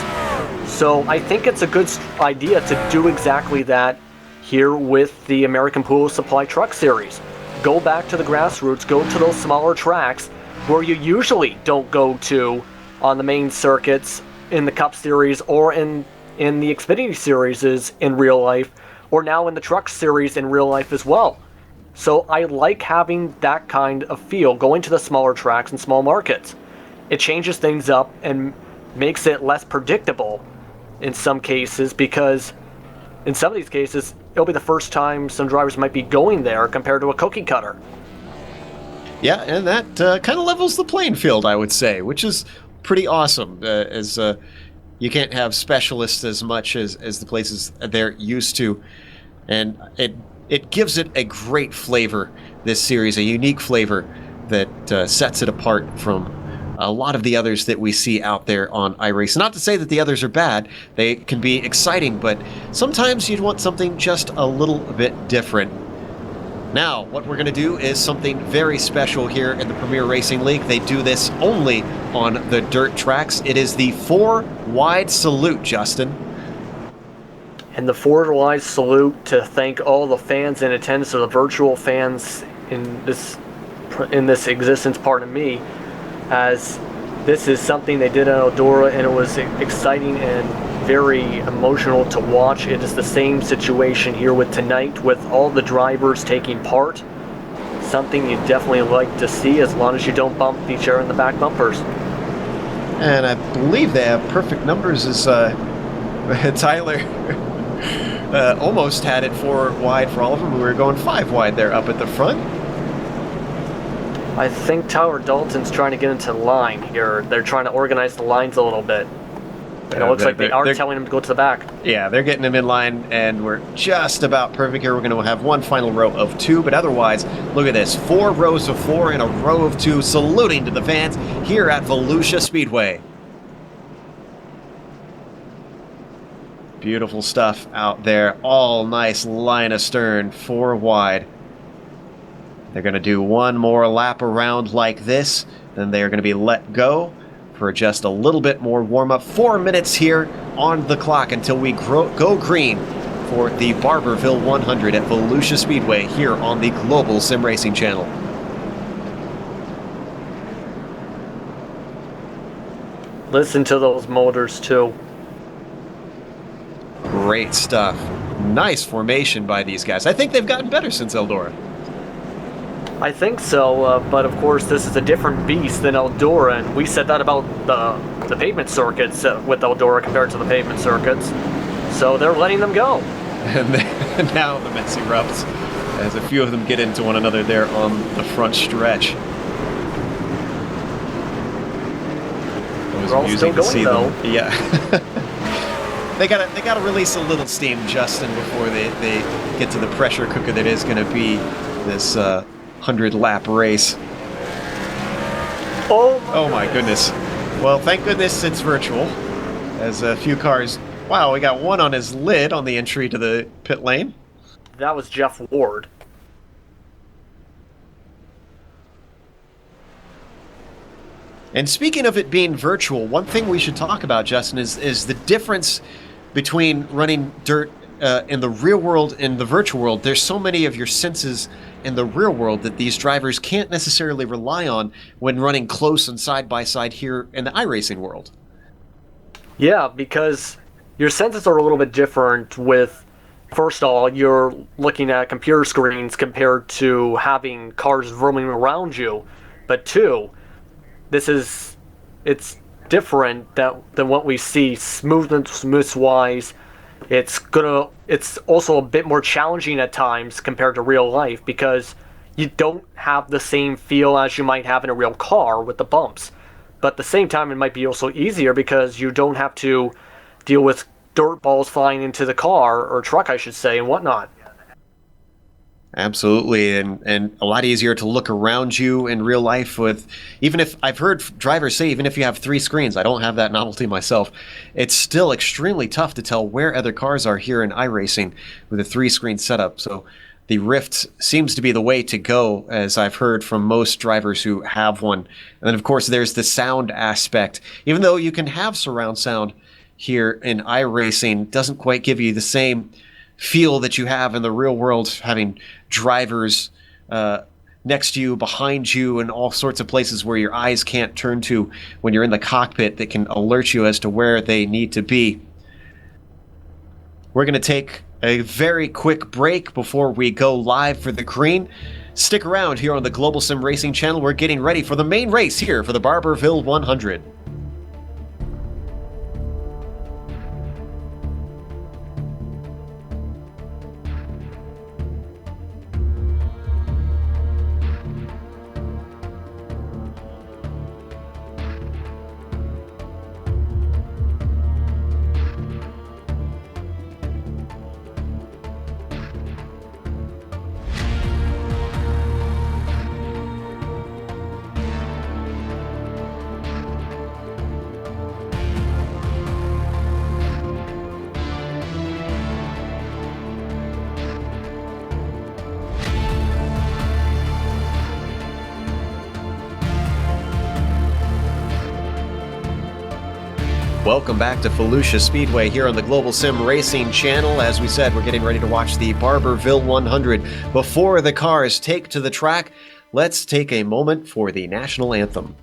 So I think it's a good idea to do exactly that here with the American Pool Supply Truck Series. Go back to the grassroots, go to those smaller tracks where you usually don't go to on the main circuits in the Cup Series or in the Xfinity Series in real life, or now in the Truck Series in real life as well. So I like having that kind of feel, going to the smaller tracks and small markets. It changes things up and makes it less predictable in some cases, because in some of these cases, it'll be the first time some drivers might be going there compared to a cookie cutter. Yeah, and that kind of levels the playing field, I would say, which is pretty awesome, as you can't have specialists as much as the places they're used to. And it gives it a great flavor, this series, a unique flavor that sets it apart from a lot of the others that we see out there on iRacing. Not to say that the others are bad. They can be exciting, but sometimes you'd want something just a little bit different. Now, what we're going to do is something very special here in the Premier Racing League. They do this only on the dirt tracks. It is the 4-wide salute, Justin. And the 4-wide salute to thank all the fans in attendance, or the virtual fans in this existence, pardon me, as this is something they did at Eldora, and it was exciting and very emotional to watch. It is the same situation here with tonight, with all the drivers taking part. Something you definitely like to see, as long as you don't bump each other in the back bumpers. And I believe they have perfect numbers, as Tyler almost had it 4 wide for all of them. We were going 5 wide there up at the front. I think Tyler Dalton's trying to get into the line here. They're trying to organize the lines a little bit. And it looks like they are telling him to go to the back. Yeah, they're getting him in line, and we're just about perfect here. We're going to have one final row of 2, but otherwise, look at this. 4 rows of 4 and a row of 2, saluting to the fans here at Volusia Speedway. Beautiful stuff out there. All nice line astern, 4 wide. They're going to do one more lap around like this, then they're going to be let go for just a little bit more warm-up. 4 minutes here on the clock until we go green for the Barberville 100 at Volusia Speedway here on the Global Sim Racing Channel. Listen to those motors, too. Great stuff. Nice formation by these guys. I think they've gotten better since Eldora. I think so, but of course this is a different beast than Eldora, and we said that about the pavement circuits with Eldora compared to the pavement circuits. So they're letting them go. And now the mess erupts as a few of them get into one another there on the front stretch. It was We're all amusing still to see going, them. Yeah. They gotta release a little steam, Justin, before they get to the pressure cooker that is gonna be this 100-lap race. Oh my goodness. Well, thank goodness it's virtual, as a few cars... Wow, we got one on his lid on the entry to the pit lane. That was Jeff Ward. And speaking of it being virtual, one thing we should talk about, Justin, is the difference between running dirt in the real world and the virtual world. There's so many of your senses in the real world that these drivers can't necessarily rely on when running close and side by side here in the iRacing world. Yeah, because your senses are a little bit different with, first of all, you're looking at computer screens compared to having cars roaming around you. But two, it's different than what we see smoothness-wise. It's also a bit more challenging at times compared to real life because you don't have the same feel as you might have in a real car with the bumps. But at the same time, it might be also easier because you don't have to deal with dirt balls flying into the car, or truck I should say, and whatnot. Absolutely, and a lot easier to look around you in real life with, even if, I've heard drivers say, even if you have 3 screens, I don't have that novelty myself, it's still extremely tough to tell where other cars are here in iRacing with a 3-screen setup. So the Rift seems to be the way to go, as I've heard from most drivers who have one. And then of course there's the sound aspect. Even though you can have surround sound here in iRacing, doesn't quite give you the same feel that you have in the real world, having drivers next to you, behind you, and all sorts of places where your eyes can't turn to when you're in the cockpit that can alert you as to where they need to be. We're going to take a very quick break before we go live for the green. Stick around here on the Global Sim Racing Channel. We're getting ready for the main race here for the Barberville 100. Welcome back to Volusia Speedway here on the Global Sim Racing Channel. As we said, we're getting ready to watch the Barberville 100. Before the cars take to the track, let's take a moment for the national anthem.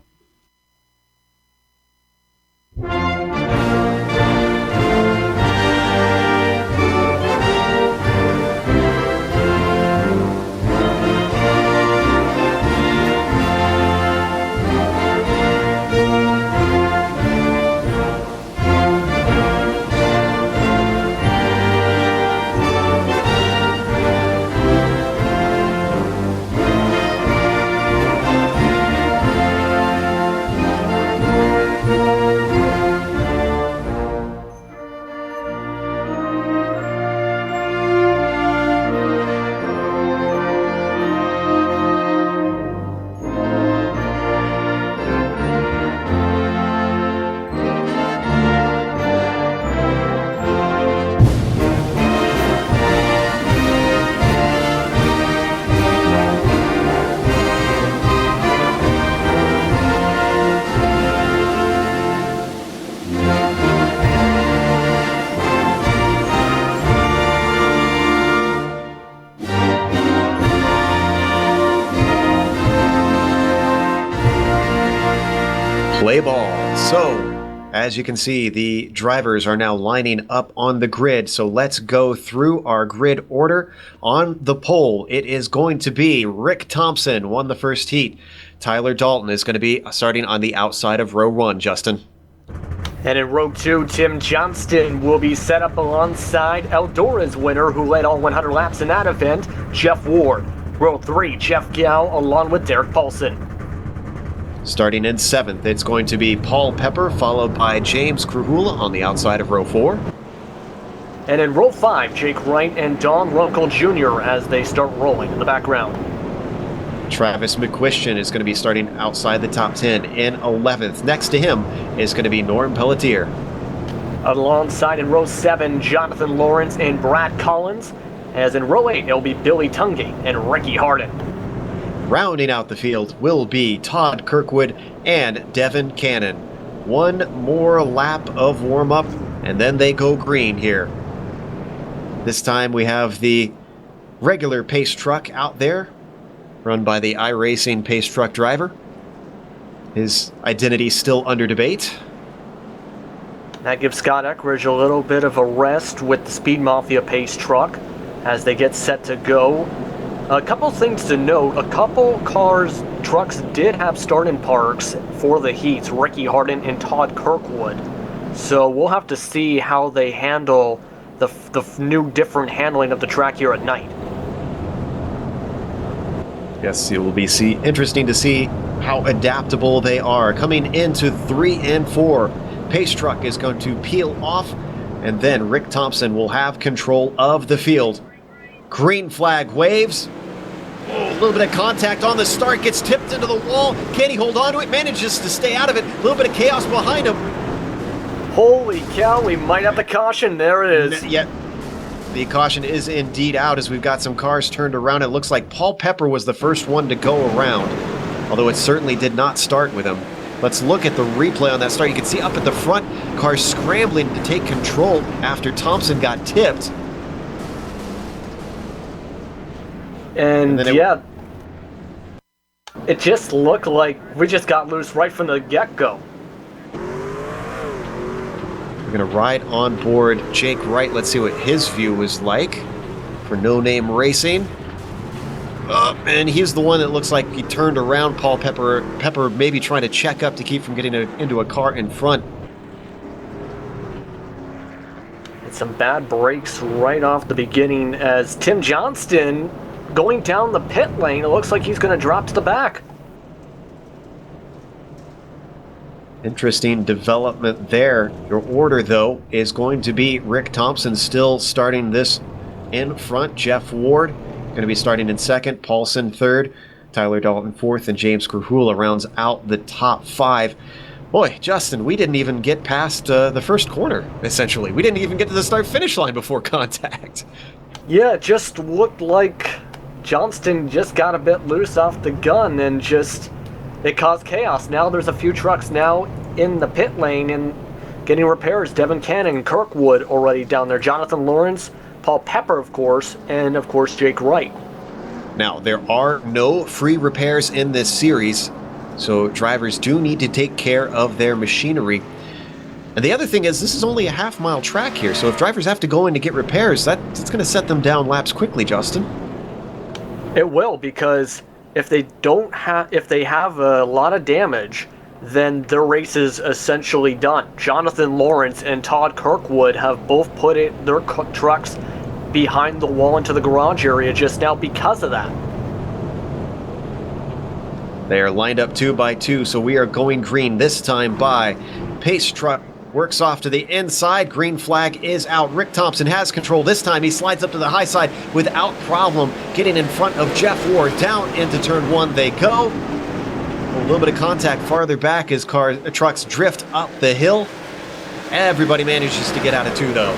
play ball. So, as you can see, the drivers are now lining up on the grid. So let's go through our grid order. On the pole, it is going to be Rick Thompson won the first heat. Tyler Dalton is going to be starting on the outside of row 1, Justin. And in row 2, Tim Johnston will be set up alongside Eldora's winner, who led all 100 laps in that event, Jeff Ward. Row 3, Jeff Gao along with Derek Paulson. Starting in 7th, it's going to be Paul Pepper, followed by James Krahula on the outside of row 4. And in row 5, Jake Wright and Don Runkle Jr. as they start rolling in the background. Travis McQuistion is going to be starting outside the top 10 in 11th. Next to him is going to be Norm Pelletier. Alongside in row 7, Jonathan Lawrence and Brad Collins. As in row 8, it'll be Billy Tungate and Ricky Harden. Rounding out the field will be Todd Kirkwood and Devin Cannon. One more lap of warm-up, and then they go green here. This time we have the regular pace truck out there, run by the iRacing pace truck driver. His identity still under debate. That gives Scott Eckridge a little bit of a rest with the Speed Mafia pace truck as they get set to go. A couple things to note, a couple trucks did have start-in parks for the heats, Ricky Harden and Todd Kirkwood. So we'll have to see how they handle the new different handling of the track here at night. Yes, it will be interesting to see how adaptable they are. Coming into 3 and 4, pace truck is going to peel off, and then Rick Thompson will have control of the field. Green flag waves. Oh, a little bit of contact on the start, gets tipped into the wall. Can he hold on to it? Manages to stay out of it. A little bit of chaos behind him. Holy cow, we might have the caution. There it is. Yet the caution is indeed out as we've got some cars turned around. It looks like Paul Pepper was the first one to go around, although it certainly did not start with him. Let's look at the replay on that start. You can see up at the front, cars scrambling to take control after Thompson got tipped. And yeah, it just looked like we just got loose right from the get-go. We're going to ride on board Jake Wright. Let's see what his view was like for No Name Racing. And he's the one that looks like he turned around Paul Pepper. Pepper maybe trying to check up to keep from getting into a car in front. And some bad brakes right off the beginning as Tim Johnston going down the pit lane. It looks like he's going to drop to the back. Interesting development there. Your order, though, is going to be Rick Thompson still starting this in front. Jeff Ward going to be starting in second. Paulson third. Tyler Dalton fourth. And James Krahula rounds out the top 5. Boy, Justin, we didn't even get past the first corner, essentially. We didn't even get to the start-finish line before contact. Yeah, it just looked like Johnston just got a bit loose off the gun and just it caused chaos. Now there's a few trucks now in the pit lane and getting repairs. Devin Cannon, Kirkwood already down there. Jonathan Lawrence, Paul Pepper, of course, and of course Jake Wright. Now, there are no free repairs in this series, so drivers do need to take care of their machinery. And the other thing is, this is only a half-mile track here, so if drivers have to go in to get repairs, that's going to set them down laps quickly, Justin. It will, because if they have a lot of damage, then their race is essentially done. Jonathan Lawrence and Todd Kirkwood have both put their trucks behind the wall into the garage area just now because of that. They are lined up 2 by 2, so we are going green this time by pace truck. Works off to the inside. Green flag is out. Rick Thompson has control. This time he slides up to the high side without problem, getting in front of Jeff Ward. Down into turn 1 they go. A little bit of contact farther back as trucks drift up the hill. Everybody manages to get out of 2, though.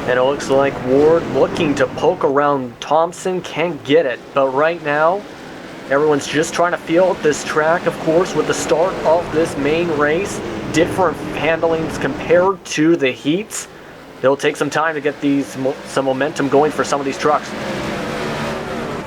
And it looks like Ward looking to poke around Thompson, can't get it. But right now, everyone's just trying to feel out this track, of course, with the start of this main race. Different handlings compared to the heats. It'll take some time to get some momentum going for some of these trucks.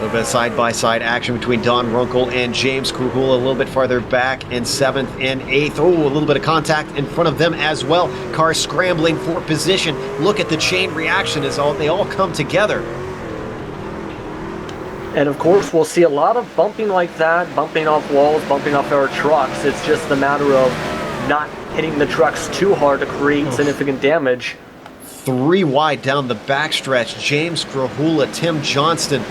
A little bit of side-by-side action between Don Runkle and James Krahula a little bit farther back in 7th and 8th. Oh, a little bit of contact in front of them as well. Cars scrambling for position. Look at the chain reaction as they all come together. And of course, we'll see a lot of bumping like that, bumping off walls, bumping off our trucks. It's just a matter of not hitting the trucks too hard to create significant damage. 3 wide down the backstretch. James Krahula, Tim Johnston,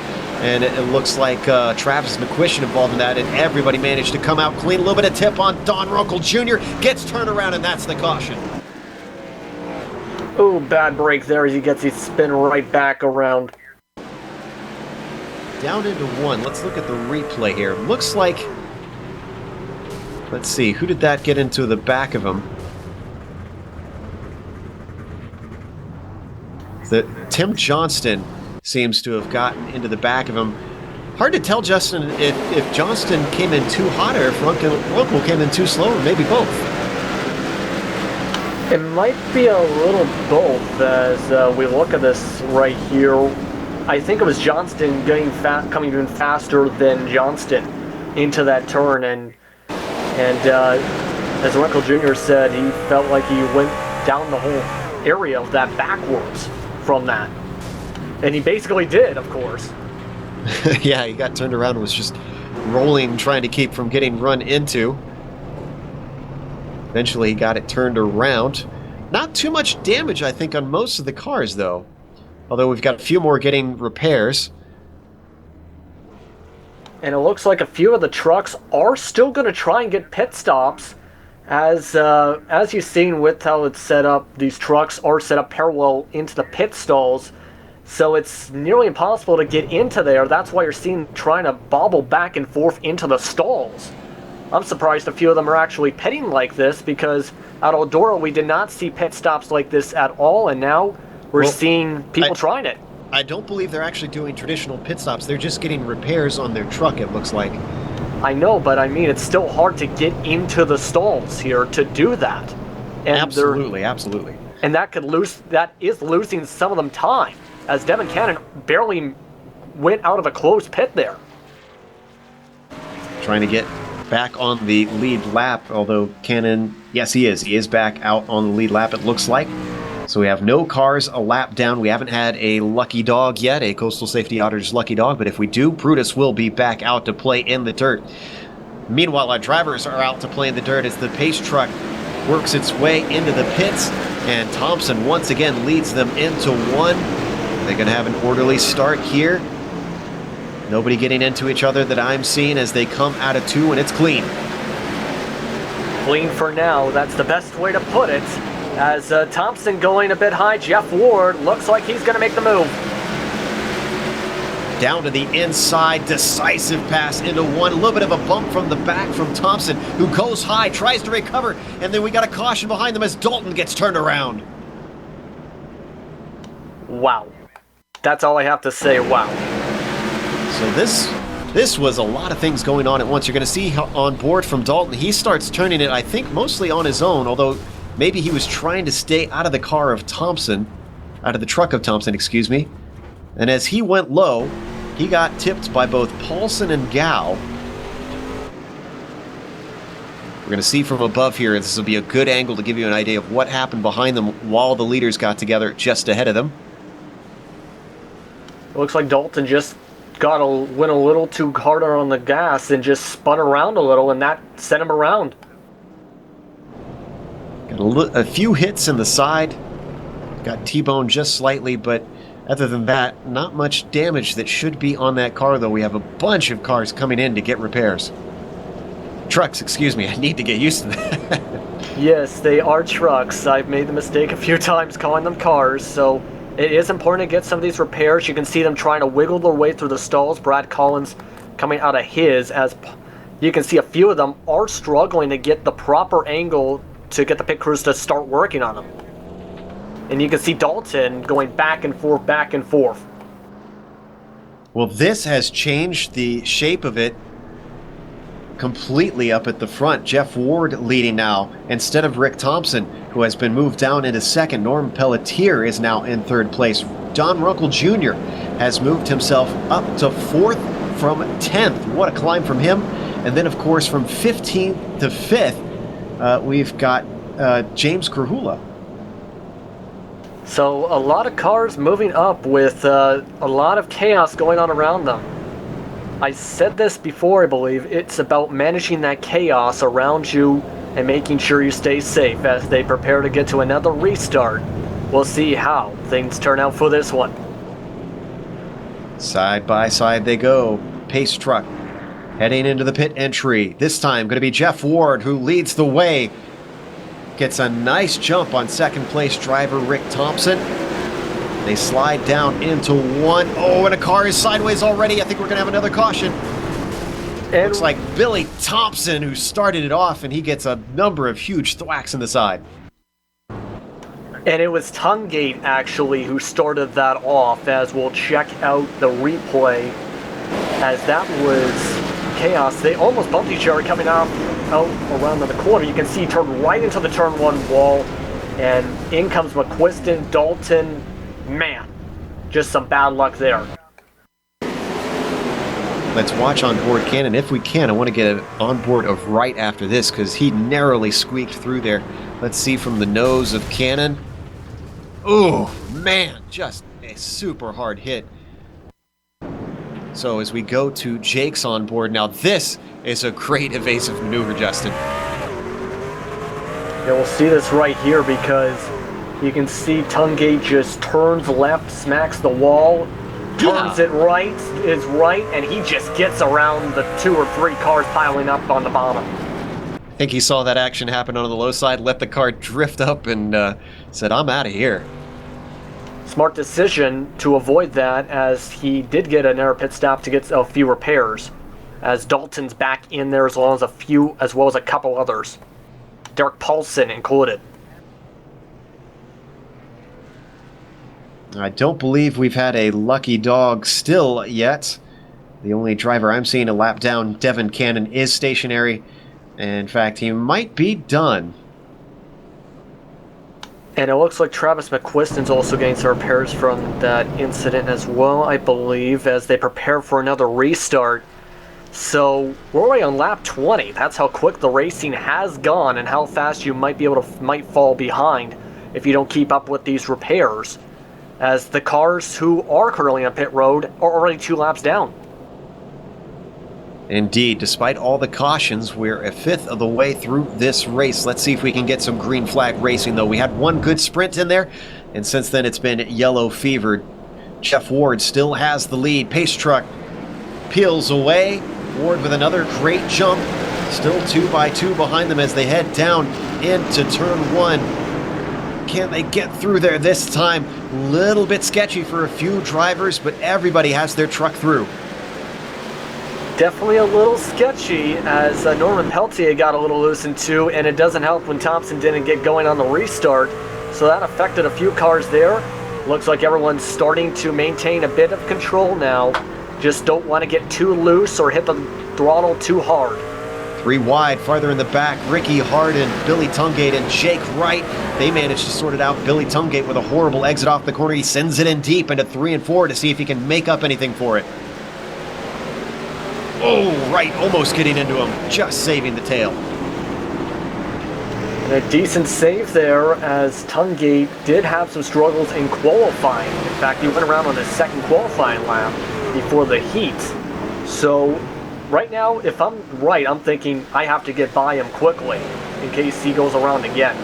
and it looks like Travis McQuistion involved in that, and everybody managed to come out clean. A little bit of tip on Don Runkle Jr. Gets turned around, and that's the caution. Oh, bad break there as he gets his spin right back around. Down into 1. Let's look at the replay here. Looks like... Let's see, who did that get into the back of him? Tim Johnston seems to have gotten into the back of him. Hard to tell, Justin, if Johnston came in too hot or if Runkle came in too slow, or maybe both. It might be a little both as we look at this right here. I think it was Johnston coming in faster than Johnston into that turn, and as Runkle Jr. said, he felt like he went down the whole area of that backwards from that. And he basically did, of course. Yeah, he got turned around and was just rolling, trying to keep from getting run into. Eventually he got it turned around. Not too much damage, I think, on most of the cars, though. Although we've got a few more getting repairs. And it looks like a few of the trucks are still going to try and get pit stops. As you've seen with how it's set up, these trucks are set up parallel into the pit stalls. So it's nearly impossible to get into there. That's why you're seeing trying to bobble back and forth into the stalls. I'm surprised a few of them are actually pitting like this, because at Eldora we did not see pit stops like this at all, and now we're seeing people trying it. I don't believe they're actually doing traditional pit stops. They're just getting repairs on their truck, it looks like. I know, but I mean, it's still hard to get into the stalls here to do that. And absolutely. And that is losing some of them time, as Devin Cannon barely went out of a closed pit there. Trying to get back on the lead lap, although Cannon, yes, he is. He is back out on the lead lap, it looks like. So we have no cars a lap down. We haven't had a lucky dog yet, a Coastal Safety Auditors lucky dog, but if we do, Brutus will be back out to play in the dirt. Meanwhile, our drivers are out to play in the dirt as the pace truck works its way into the pits, and Thompson once again leads them into 1. They're going to have an orderly start here. Nobody getting into each other that I'm seeing as they come out of 2, and it's clean. Clean for now, that's the best way to put it. As Thompson going a bit high, Jeff Ward looks like he's going to make the move. Down to the inside, decisive pass into 1. A little bit of a bump from the back from Thompson, who goes high, tries to recover, and then we got a caution behind them as Dalton gets turned around. Wow. That's all I have to say, wow. So this was a lot of things going on at once. You're going to see on board from Dalton, he starts turning it, I think, mostly on his own, although maybe he was trying to stay out of the car of Thompson, out of the truck of Thompson, excuse me. And as he went low, he got tipped by both Paulson and Gow. We're going to see from above here, this will be a good angle to give you an idea of what happened behind them while the leaders got together just ahead of them. It looks like Dalton just went a little too harder on the gas and just spun around a little, and that sent him around. Got a few hits in the side. Got T-boned just slightly, but other than that, not much damage that should be on that car, though. We have a bunch of cars coming in to get repairs. Trucks, excuse me. I need to get used to that. Yes, they are trucks. I've made the mistake a few times calling them cars, so it is important to get some of these repairs. You can see them trying to wiggle their way through the stalls. Brad Collins coming out of his, as you can see a few of them are struggling to get the proper angle to get the pit crews to start working on them. And you can see Dalton going back and forth, back and forth. Well, this has changed the shape of it completely up at the front. Jeff Ward leading now instead of Rick Thompson, who has been moved down into second. Norm Pelletier is now in third place. Don Runkle Jr. has moved himself up to 4th from 10th. What a climb from him. And then, of course, from 15th to 5th, we've got James Krahula. So a lot of cars moving up with a lot of chaos going on around them. I said this before, I believe. It's about managing that chaos around you and making sure you stay safe as they prepare to get to another restart. We'll see how things turn out for this one. Side by side they go. Pace truck heading into the pit entry. This time going to be Jeff Ward who leads the way. Gets a nice jump on second place driver Rick Thompson. They slide down into one. Oh, and a car is sideways already. I think we're going to have another caution. And looks like Billy Thompson who started it off, and he gets a number of huge thwacks in the side. And it was Tungate, actually, who started that off, as we'll check out the replay. As that was chaos. They almost bumped each other coming out around the corner. You can see he turned right into the turn 1 wall, and in comes McQuiston, Dalton. Man, just some bad luck there. Let's watch on board Cannon. If we can, I want to get an on board of Wright after this because he narrowly squeaked through there. Let's see from the nose of Cannon. Oh, man, just a super hard hit. So as we go to Jake's on board, now this is a great evasive maneuver, Justin. Yeah, we'll see this right here because you can see Tungate just turns left, smacks the wall, turns it right, is right, and he just gets around the 2 or 3 cars piling up on the bottom. I think he saw that action happen on the low side, let the car drift up, and said, I'm out of here. Smart decision to avoid that, as he did get an air pit stop to get a few repairs, as Dalton's back in there as well as a couple others, Derek Paulson included. I don't believe we've had a lucky dog still yet. The only driver I'm seeing a lap down, Devin Cannon, is stationary. In fact, he might be done. And it looks like Travis McQuiston's also getting some repairs from that incident as well, I believe, as they prepare for another restart. So we're already on lap 20. That's how quick the racing has gone and how fast you might fall behind if you don't keep up with these repairs, as the cars who are currently on pit road are already 2 laps down. Indeed, despite all the cautions, we're a 5th of the way through this race. Let's see if we can get some green flag racing, though. We had one good sprint in there, and since then it's been yellow fevered. Jeff Ward still has the lead. Pace truck peels away. Ward with another great jump. Still 2 by 2 behind them as they head down into turn 1. Can they get through there this time? Little bit sketchy for a few drivers, but everybody has their truck through. Definitely a little sketchy, as Norman Peltier got a little loosened too, and it doesn't help when Thompson didn't get going on the restart, so that affected a few cars there. Looks like everyone's starting to maintain a bit of control now. Just don't want to get too loose or hit the throttle too hard. 3 wide, farther in the back, Ricky Harden, Billy Tungate, and Jake Wright. They managed to sort it out. Billy Tungate with a horrible exit off the corner. He sends it in deep into 3 and 4 to see if he can make up anything for it. Oh, Wright almost getting into him, just saving the tail. And a decent save there, as Tungate did have some struggles in qualifying. In fact, he went around on his 2nd qualifying lap before the heat. So right now, if I'm right, I'm thinking I have to get by him quickly in case he goes around again.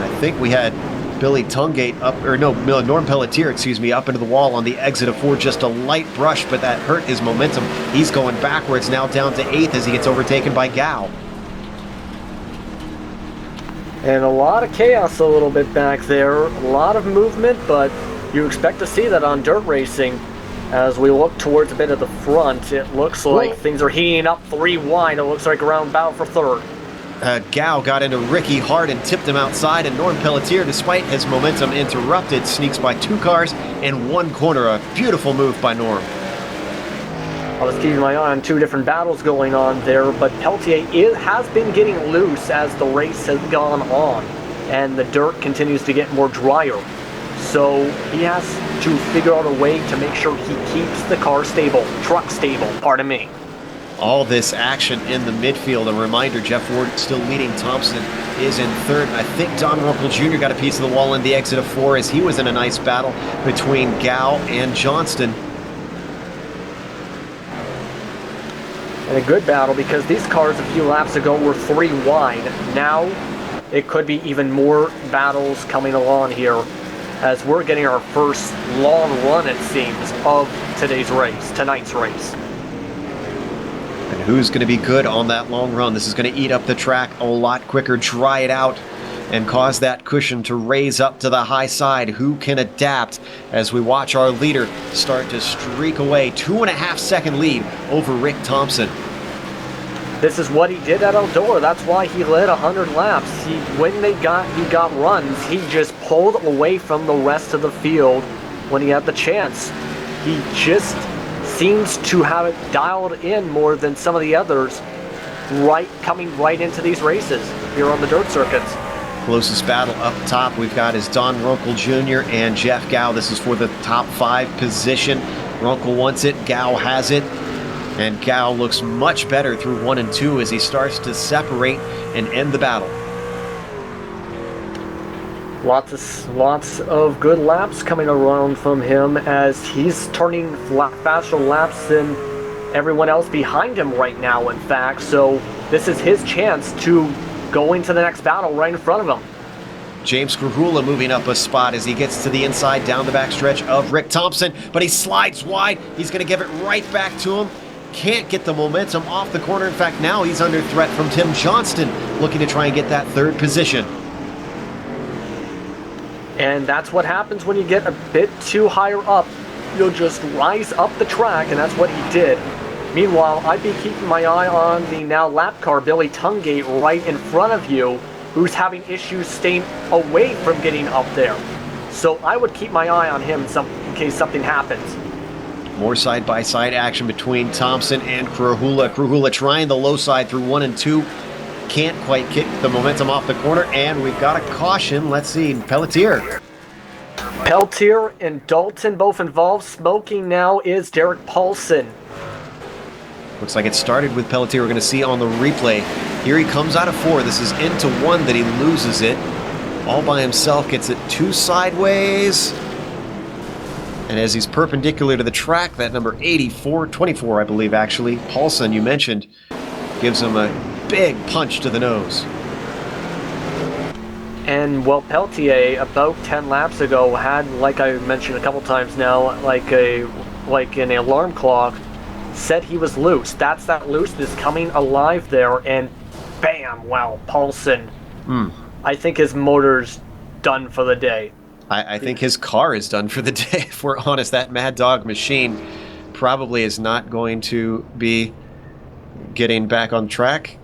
I think we had Billy Tungate up, or no, Norm Pelletier, excuse me, up into the wall on the exit of 4, just a light brush, but that hurt his momentum. He's going backwards now, down to 8th as he gets overtaken by Gao. And a lot of chaos a little bit back there, a lot of movement, but you expect to see that on dirt racing. As we look towards a bit of the front, it looks like things are heating up 3 wide. It looks like around bound for 3rd. Gao got into Ricky Hart and tipped him outside, and Norm Pelletier, despite his momentum interrupted, sneaks by 2 cars and 1 corner. A beautiful move by Norm. I was keeping my eye on 2 different battles going on there, but Peltier has been getting loose as the race has gone on, and the dirt continues to get more drier. So he has to figure out a way to make sure he keeps the car stable, truck stable, pardon me. All this action in the midfield. A reminder, Jeff Ward still leading. Thompson is in third. I think Don Runkle Jr. got a piece of the wall in the exit of 4 as he was in a nice battle between Gow and Johnston. And a good battle because these cars a few laps ago were 3 wide. Now it could be even more battles coming along here as we're getting our first long run, it seems, of tonight's race. And who's going to be good on that long run? This is going to eat up the track a lot quicker, dry it out, and cause that cushion to raise up to the high side. Who can adapt as we watch our leader start to streak away? 2.5-second lead over Rick Thompson. This is what he did at Eldora. That's why he led 100 laps. When he got runs, he just pulled away from the rest of the field when he had the chance. He just seems to have it dialed in more than some of the others coming right into these races here on the dirt circuits. Closest battle up top we've got is Don Runkle Jr. and Jeff Gow. This is for the top 5 position. Runkle wants it, Gow has it, and Gow looks much better through 1 and 2 as he starts to separate and end the battle. Lots of good laps coming around from him as he's turning faster laps than everyone else behind him right now, in fact. So this is his chance to go into the next battle right in front of him. James Krahula moving up a spot as he gets to the inside down the backstretch of Rick Thompson, but he slides wide. He's going to give it right back to him. Can't get the momentum off the corner. In fact, now he's under threat from Tim Johnston, looking to try and get that 3rd position. And that's what happens when you get a bit too higher up. You'll just rise up the track, and that's what he did. Meanwhile, I'd be keeping my eye on the now lap car, Billy Tungate, right in front of you, who's having issues staying away from getting up there. So I would keep my eye on him in case something happens. More side-by-side action between Thompson and Krahula. Krahula trying the low side through 1 and 2. Can't quite kick the momentum off the corner, and we've got a caution. Let's see, Pelletier and Dalton both involved. Smoking now is Derek Paulson. Looks like it started with Pelletier. We're going to see on the replay. Here he comes out of 4. This is into 1 that he loses it. All by himself, gets it 2 sideways. And as he's perpendicular to the track, that number 24, I believe, actually, Paulson, you mentioned, gives him a big punch to the nose. And, well, Pelletier, about 10 laps ago, had, like I mentioned a couple times now, like an alarm clock, said he was loose. That's that looseness coming alive there, and bam, wow, Paulson. I think his motor's done for the day. I think his car is done for the day, if we're honest. That Mad Dog machine probably is not going to be getting back on track.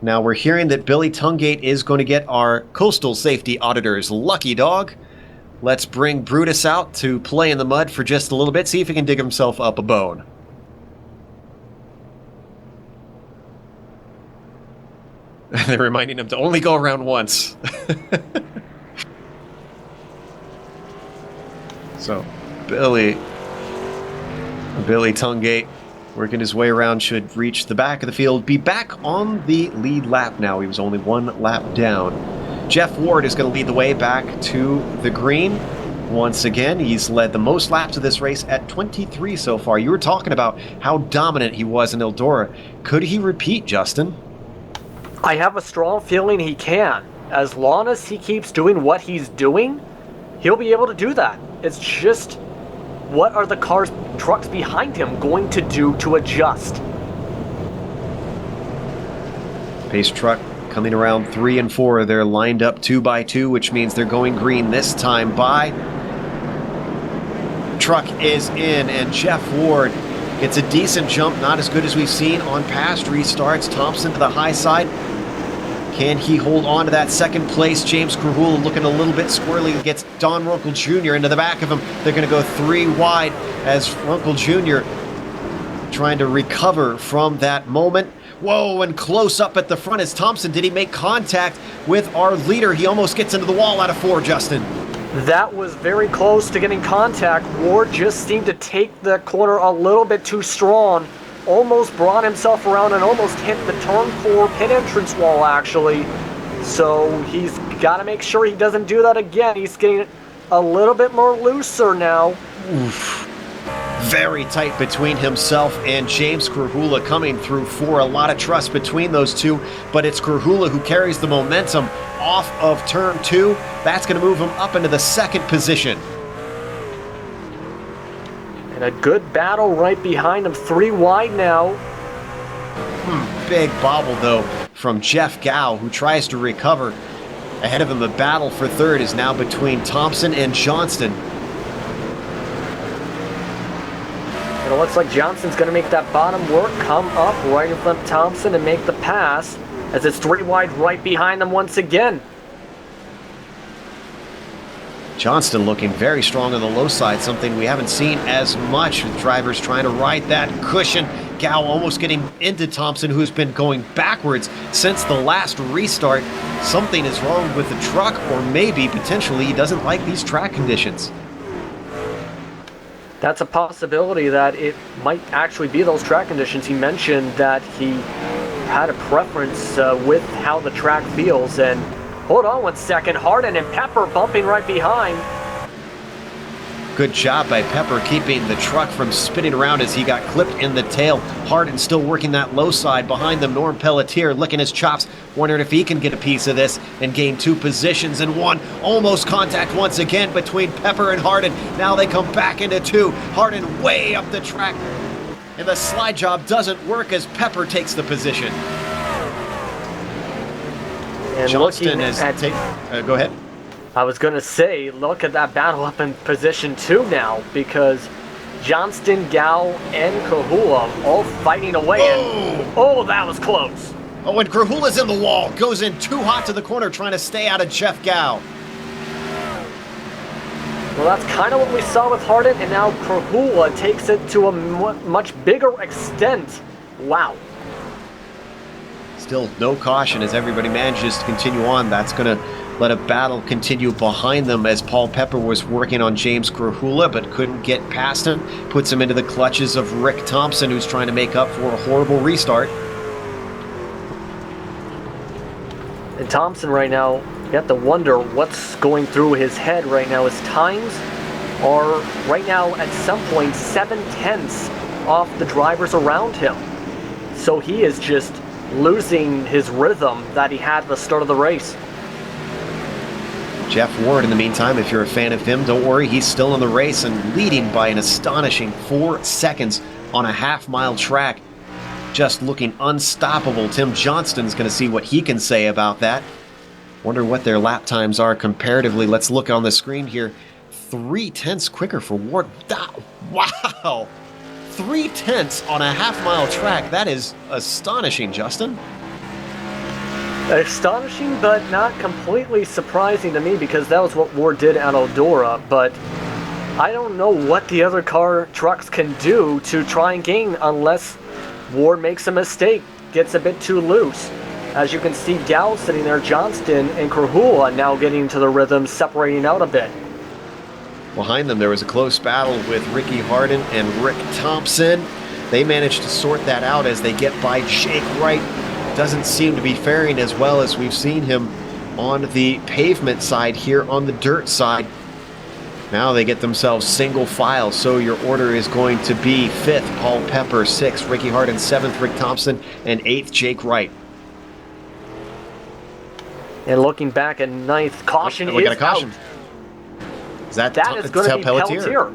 Now we're hearing that Billy Tungate is going to get our coastal safety auditors. Lucky dog. Let's bring Brutus out to play in the mud for just a little bit, see if he can dig himself up a bone. They're reminding him to only go around once. So, Billy Tungate working his way around, should reach the back of the field, be back on the lead lap now. He was only 1 lap down. Jeff Ward is going to lead the way back to the green. Once again, he's led the most laps of this race at 23 so far. You were talking about how dominant he was in Eldora. Could he repeat, Justin? I have a strong feeling he can. As long as he keeps doing what he's doing, he'll be able to do that. It's just, what are the trucks behind him going to do to adjust? Pace truck coming around 3 and 4. They're lined up 2 by 2, which means they're going green this time by. Truck is in, and Jeff Ward gets a decent jump, not as good as we've seen on past restarts. Thompson to the high side. Can he hold on to that 2nd place? James Krahula looking a little bit squirrely. Gets Don Runkle Jr. into the back of him. They're going to go 3 wide as Runkle Jr. trying to recover from that moment. Whoa, and close up at the front is Thompson. Did he make contact with our leader? He almost gets into the wall out of 4, Justin. That was very close to getting contact. Ward just seemed to take the corner a little bit too strong. Almost brought himself around and almost hit the turn 4 pit entrance wall, actually. So he's got to make sure he doesn't do that again. He's getting a little bit more looser now. Oof. Very tight between himself and James Krahula coming through for a lot of trust between those two, but it's Krahula who carries the momentum off of turn 2. That's going to move him up into the 2nd position. And a good battle right behind him, 3 wide now. Big bobble, though, from Jeff Gow, who tries to recover. Ahead of him, the battle for 3rd is now between Thompson and Johnston. And it looks like Johnston's going to make that bottom work, come up right in front of Thompson and make the pass, as it's 3 wide right behind them once again. Johnston looking very strong on the low side, something we haven't seen as much with drivers trying to ride that cushion. Gow almost getting into Thompson, who's been going backwards since the last restart. Something is wrong with the truck, or maybe potentially he doesn't like these track conditions. That's a possibility that it might actually be those track conditions. He mentioned that he had a preference with how the track feels. And hold on 1 second, Hardin and Pepper bumping right behind. Good job by Pepper keeping the truck from spinning around as he got clipped in the tail. Hardin still working that low side behind them. Norm Pelletier licking his chops, wondering if he can get a piece of this and gain 2 positions in 1. Almost contact once again between Pepper and Hardin. Now they come back into 2. Hardin way up the track. And the slide job doesn't work as Pepper takes the position. And Johnston is go ahead. I was going to say, look at that battle up in position 2 now, because Johnston, Gow, and Krahula all fighting away. And, oh, that was close. Oh, and Krahula's in the wall. Goes in too hot to the corner, trying to stay out of Jeff Gow. Well, that's kind of what we saw with Hardin, and now Krahula takes it to a much bigger extent. Wow. Still no caution as everybody manages to continue on. That's going to let a battle continue behind them as Paul Pepper was working on James Krahula but couldn't get past him. Puts him into the clutches of Rick Thompson, who's trying to make up for a horrible restart. And Thompson right now, you have to wonder what's going through his head right now. His times are right now at some point 7/10 off the drivers around him. So he is just losing his rhythm that he had at the start of the race. Jeff Ward, in the meantime, if you're a fan of him, don't worry, he's still in the race and leading by an astonishing 4 seconds on a half-mile track. Just looking unstoppable. Tim Johnston's going to see what he can say about that. Wonder what their lap times are comparatively. Let's look on the screen here. 3/10 quicker for Ward. Wow! 3/10 on a half-mile track. That is astonishing, Justin. Astonishing, but not completely surprising to me, because that was what Ward did at Eldora. But I don't know what the other trucks can do to try and gain unless Ward makes a mistake, gets a bit too loose. As you can see, Gow sitting there, Johnston and Krahula now getting into the rhythm, separating out a bit. Behind them, there was a close battle with Ricky Hardin and Rick Thompson. They managed to sort that out as they get by Jake Wright. Doesn't seem to be faring as well as we've seen him on the pavement side here on the dirt side. Now they get themselves single file, so your order is going to be 5th, Paul Pepper, 6th, Ricky Hardin, 7th, Rick Thompson, and 8th, Jake Wright. And looking back at 9th, caution is got a caution. out. That is going to be Pelletier.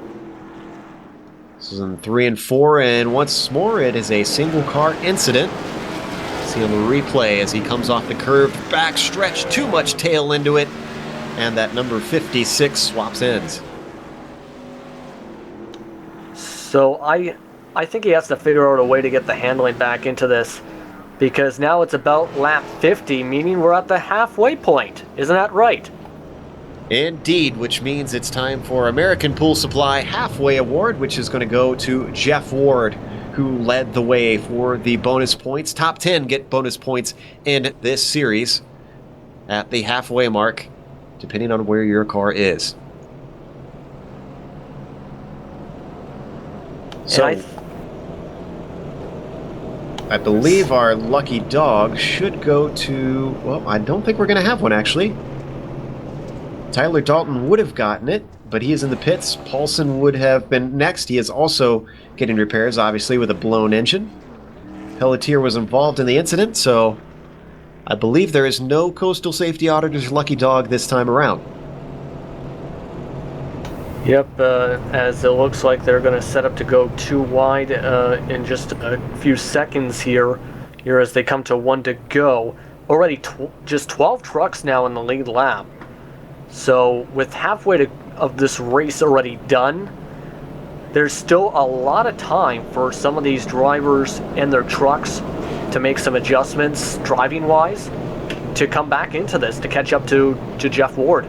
This is in 3 and 4, and once more it is a single car incident. See on the replay as he comes off the curved back stretch, too much tail into it, and that number 56 swaps ends. So I think he has to figure out a way to get the handling back into this, because now it's about lap 50, meaning we're at the halfway point. Isn't that right? Indeed, which means it's time for American Pool Supply Halfway Award, which is going to go to Jeff Ward, who led the way for the bonus points. Top 10 get bonus points in this series at the halfway mark, depending on where your car is. So I believe our lucky dog should go to, well, I don't think we're going to have one, actually. Tyler Dalton would have gotten it, but he is in the pits. Paulson would have been next. He is also getting repairs, obviously, with a blown engine. Pelletier was involved in the incident, so I believe there is no Coastal Safety Auditor's lucky dog this time around. Yep, as it looks like they're going to set up to go 2 wide in just a few seconds here as they come to 1 to go. Already just 12 trucks now in the lead lap. So with halfway of this race already done, there's still a lot of time for some of these drivers and their trucks to make some adjustments driving-wise to come back into this, to catch up to Jeff Ward.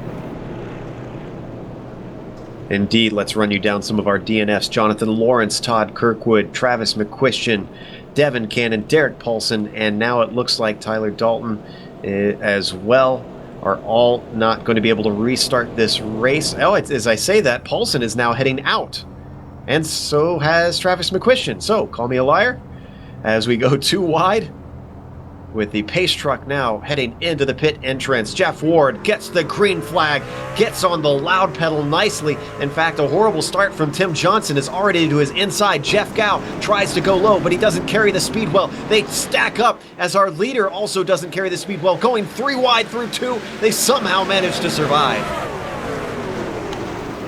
Indeed, let's run you down some of our DNFs. Jonathan Lawrence, Todd Kirkwood, Travis McQuistion, Devin Cannon, Derek Paulson, and now it looks like Tyler Dalton as well are all not going to be able to restart this race. Oh, as I say that, Paulson is now heading out. And so has Travis McQuistion. So, call me a liar. As we go 2 wide, with the pace truck now heading into the pit entrance. Jeff Ward gets the green flag, gets on the loud pedal nicely. In fact, a horrible start from Tim Johnson is already to his inside. Jeff Gow tries to go low, but he doesn't carry the speed well. They stack up as our leader also doesn't carry the speed well. Going 3 wide through 2, they somehow manage to survive.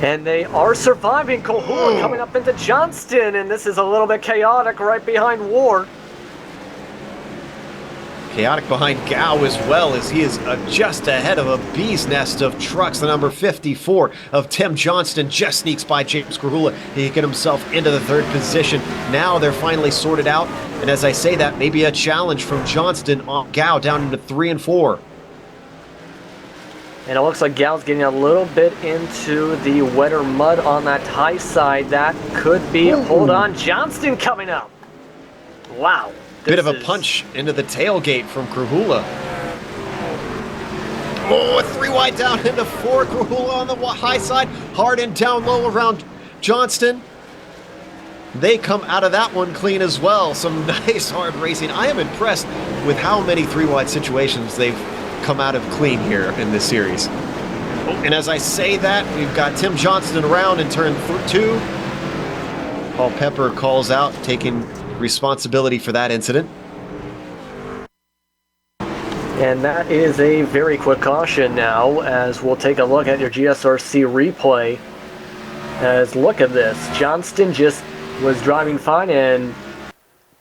And they are surviving. Kohula coming up into Johnston, and this is a little bit chaotic right behind Ward. Chaotic behind Gow as well, as he is just ahead of a bee's nest of trucks. The number 54 of Tim Johnston just sneaks by James Krahula. He get himself into the 3rd position. Now they're finally sorted out, and as I say that, maybe a challenge from Johnston on Gow down into 3 and 4. And it looks like Gow's getting a little bit into the wetter mud on that high side. That could be, hold on, Johnston coming up. Wow. Bit of a punch into the tailgate from Krahula. Oh, 3 wide down into 4. Krahula on the high side. Harden down low around Johnston. They come out of that one clean as well. Some nice hard racing. I am impressed with how many 3 wide situations they've come out of clean here in this series. And as I say that, we've got Tim Johnston around in turn 2. Paul Pepper calls out, taking responsibility for that incident. And that is a very quick caution now, as we'll take a look at your GSRC replay. As look at this, Johnston just was driving fine and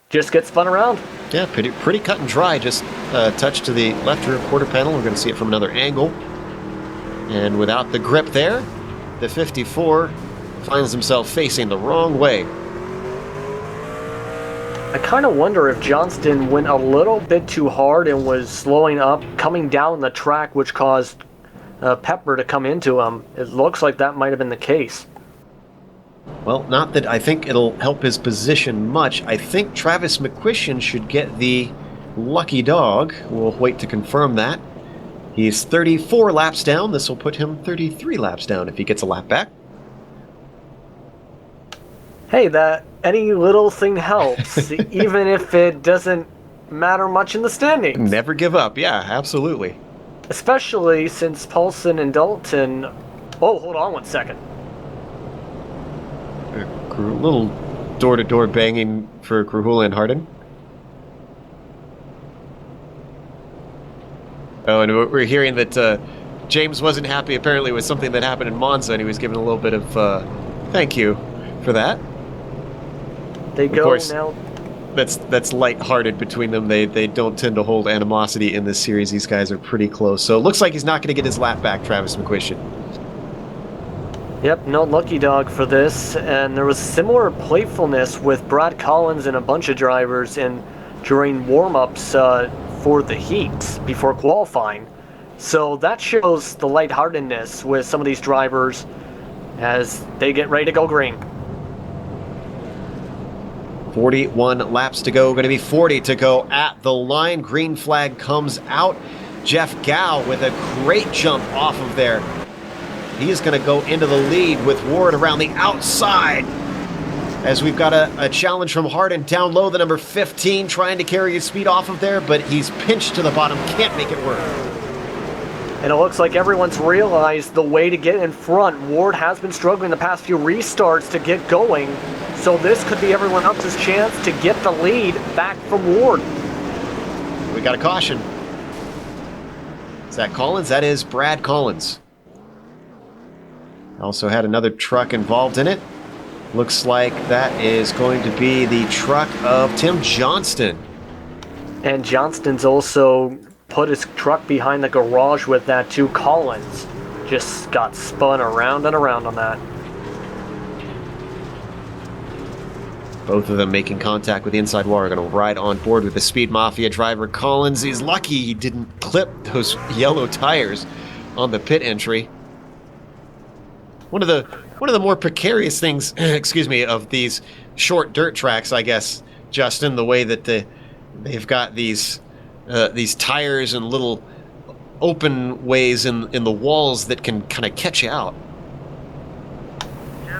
just gets spun around. Yeah, pretty cut and dry. Just a touch to the left rear quarter panel. We're going to see it from another angle. And without the grip there, the 54 finds himself facing the wrong way. I kind of wonder if Johnston went a little bit too hard and was slowing up, coming down the track, which caused Pepper to come into him. It looks like that might have been the case. Well, not that I think it'll help his position much. I think Travis McQuistion should get the lucky dog. We'll wait to confirm that. He's 34 laps down. This will put him 33 laps down if he gets a lap back. Hey, that any little thing helps, even if it doesn't matter much in the standings. Never give up. Yeah, absolutely. Especially since Paulson and Dalton... Oh, hold on 1 second. A little door-to-door banging for Krahula and Harden. Oh, and we're hearing that James wasn't happy apparently with something that happened in Monza, and he was given a little bit of thank you for that. They of go course, now. That's light-hearted between them. They don't tend to hold animosity in this series. These guys are pretty close. So it looks like he's not going to get his lap back, Travis McQuistion. Yep, no lucky dog for this. And there was similar playfulness with Brad Collins and a bunch of drivers during warm-ups for the heat before qualifying. So that shows the lightheartedness with some of these drivers as they get ready to go green. 41 laps to go, going to be 40 to go at the line. Green flag comes out. Jeff Gow with a great jump off of there. He is going to go into the lead with Ward around the outside. as we've got a challenge from Harden down low, the number 15, trying to carry his speed off of there, but he's pinched to the bottom, can't make it work. And it looks like everyone's realized the way to get in front. Ward has been struggling the past few restarts to get going, so this could be everyone else's chance to get the lead back from Ward. We got a caution. Is that Collins? That is Brad Collins. Also had another truck involved in it. Looks like that is going to be the truck of Tim Johnston. And Johnston's also put his truck behind the garage with that too. Collins just got spun around and around on that. Both of them making contact with the inside wall are going to ride on board with the Speed Mafia driver Collins. He's lucky he didn't clip those yellow tires on the pit entry. One of the more precarious things, excuse me, of these short dirt tracks, I guess, Justin, the way that they've got these tires and little open ways in the walls that can kind of catch you out.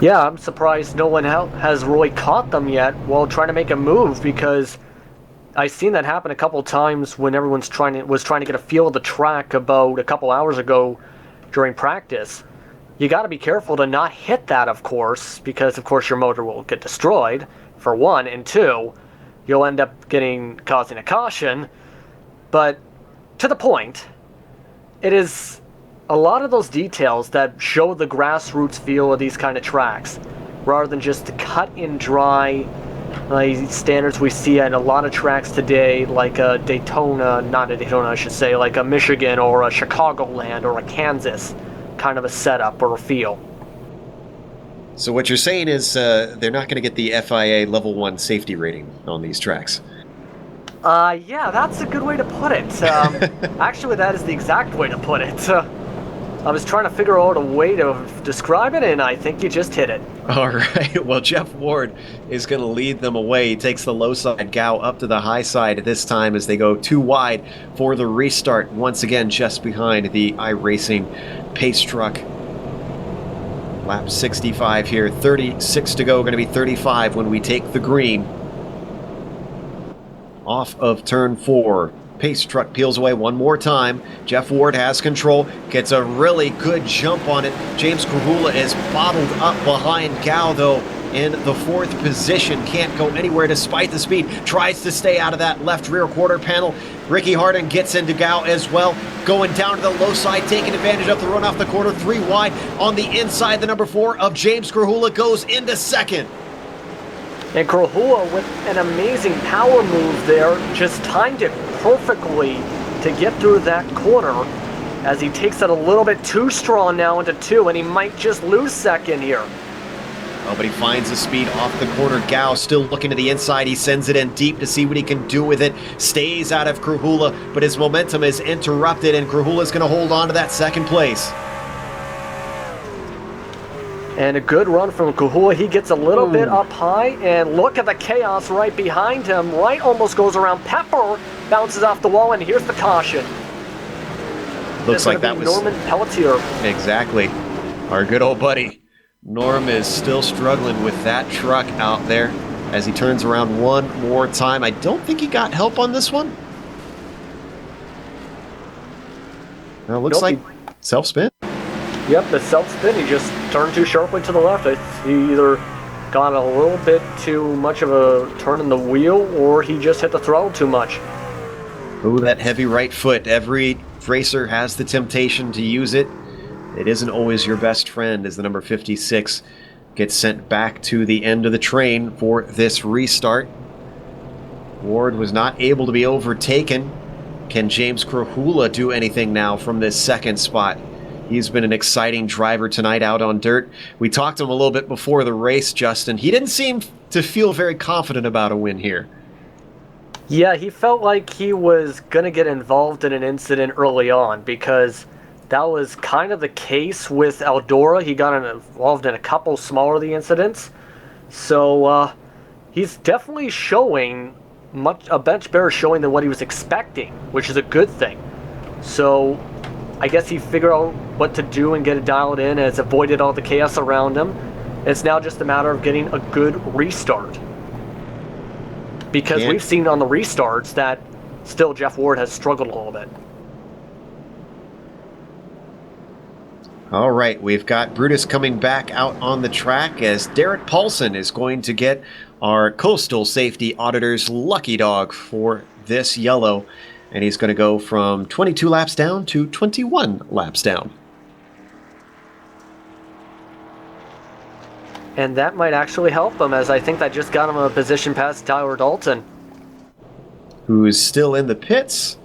Yeah, I'm surprised no one has really caught them yet while trying to make a move, because I've seen that happen a couple times when everyone's was trying to get a feel of the track about a couple hours ago during practice. You got to be careful to not hit that, of course, because of course your motor will get destroyed, for one, and two, you'll end up causing a caution. But to the point, it is a lot of those details that show the grassroots feel of these kind of tracks, rather than just the cut and dry standards we see at a lot of tracks today, like a Daytona, not a Daytona I should say, like a Michigan or a Chicagoland or a Kansas kind of a setup or a feel. So what you're saying is they're not going to get the FIA level 1 safety rating on these tracks? Yeah, that's a good way to put it. Actually, that is the exact way to put it. I was trying to figure out a way to describe it, and I think you just hit it. All right. Well, Jeff Ward is going to lead them away. He takes the low side Gow up to the high side this time as they go too wide for the restart. Once again, just behind the iRacing pace truck. Lap 65 here. 36 to go. Going to be 35 when we take the green. Off of turn 4. Pace truck peels away one more time. Jeff Ward has control, gets a really good jump on it. James Krahula is bottled up behind Gow, though, in the 4th position. Can't go anywhere despite the speed. Tries to stay out of that left rear quarter panel. Ricky Harden gets into Gow as well. Going down to the low side, taking advantage of the run off the corner. 3 wide on the inside. The number 4 of James Krahula goes into 2nd. And Krahula with an amazing power move there, just timed it perfectly to get through that corner, as he takes it a little bit too strong now into 2, and he might just lose 2nd here. Oh, but he finds the speed off the corner. Gow still looking to the inside. He sends it in deep to see what he can do with it. Stays out of Krahula, but his momentum is interrupted, and Krahula's going to hold on to that 2nd place. And a good run from Krahula. He gets a little bit up high, and look at the chaos right behind him. Right almost goes around. Pepper bounces off the wall, and here's the caution. Looks like that was Norman Pelletier. Exactly. Our good old buddy. Norm is still struggling with that truck out there as he turns around one more time. I don't think he got help on this one. Well, it looks like self-spin. Yep, the self-spin, he just turned too sharply to the left. He either got a little bit too much of a turn in the wheel, or he just hit the throttle too much. Ooh, that heavy right foot. Every racer has the temptation to use it. It isn't always your best friend as the number 56 gets sent back to the end of the train for this restart. Ward was not able to be overtaken. Can James Krahula do anything now from this 2nd spot? He's been an exciting driver tonight out on dirt. We talked to him a little bit before the race, Justin. He didn't seem to feel very confident about a win here. Yeah, he felt like he was going to get involved in an incident early on, because that was kind of the case with Eldora. He got involved in a couple smaller of the incidents. So he's definitely showing a much better showing than what he was expecting, which is a good thing. So I guess he figured out what to do and get it dialed in, as avoided all the chaos around him. It's now just a matter of getting a good restart. Because we've seen on the restarts that still Jeff Ward has struggled a little bit. All right, we've got Brutus coming back out on the track as Derek Paulson is going to get our Coastal Safety Auditor's lucky dog for this yellow. And he's going to go from 22 laps down to 21 laps down. And that might actually help him, as I think that just got him a position past Tyler Dalton, who's still in the pits.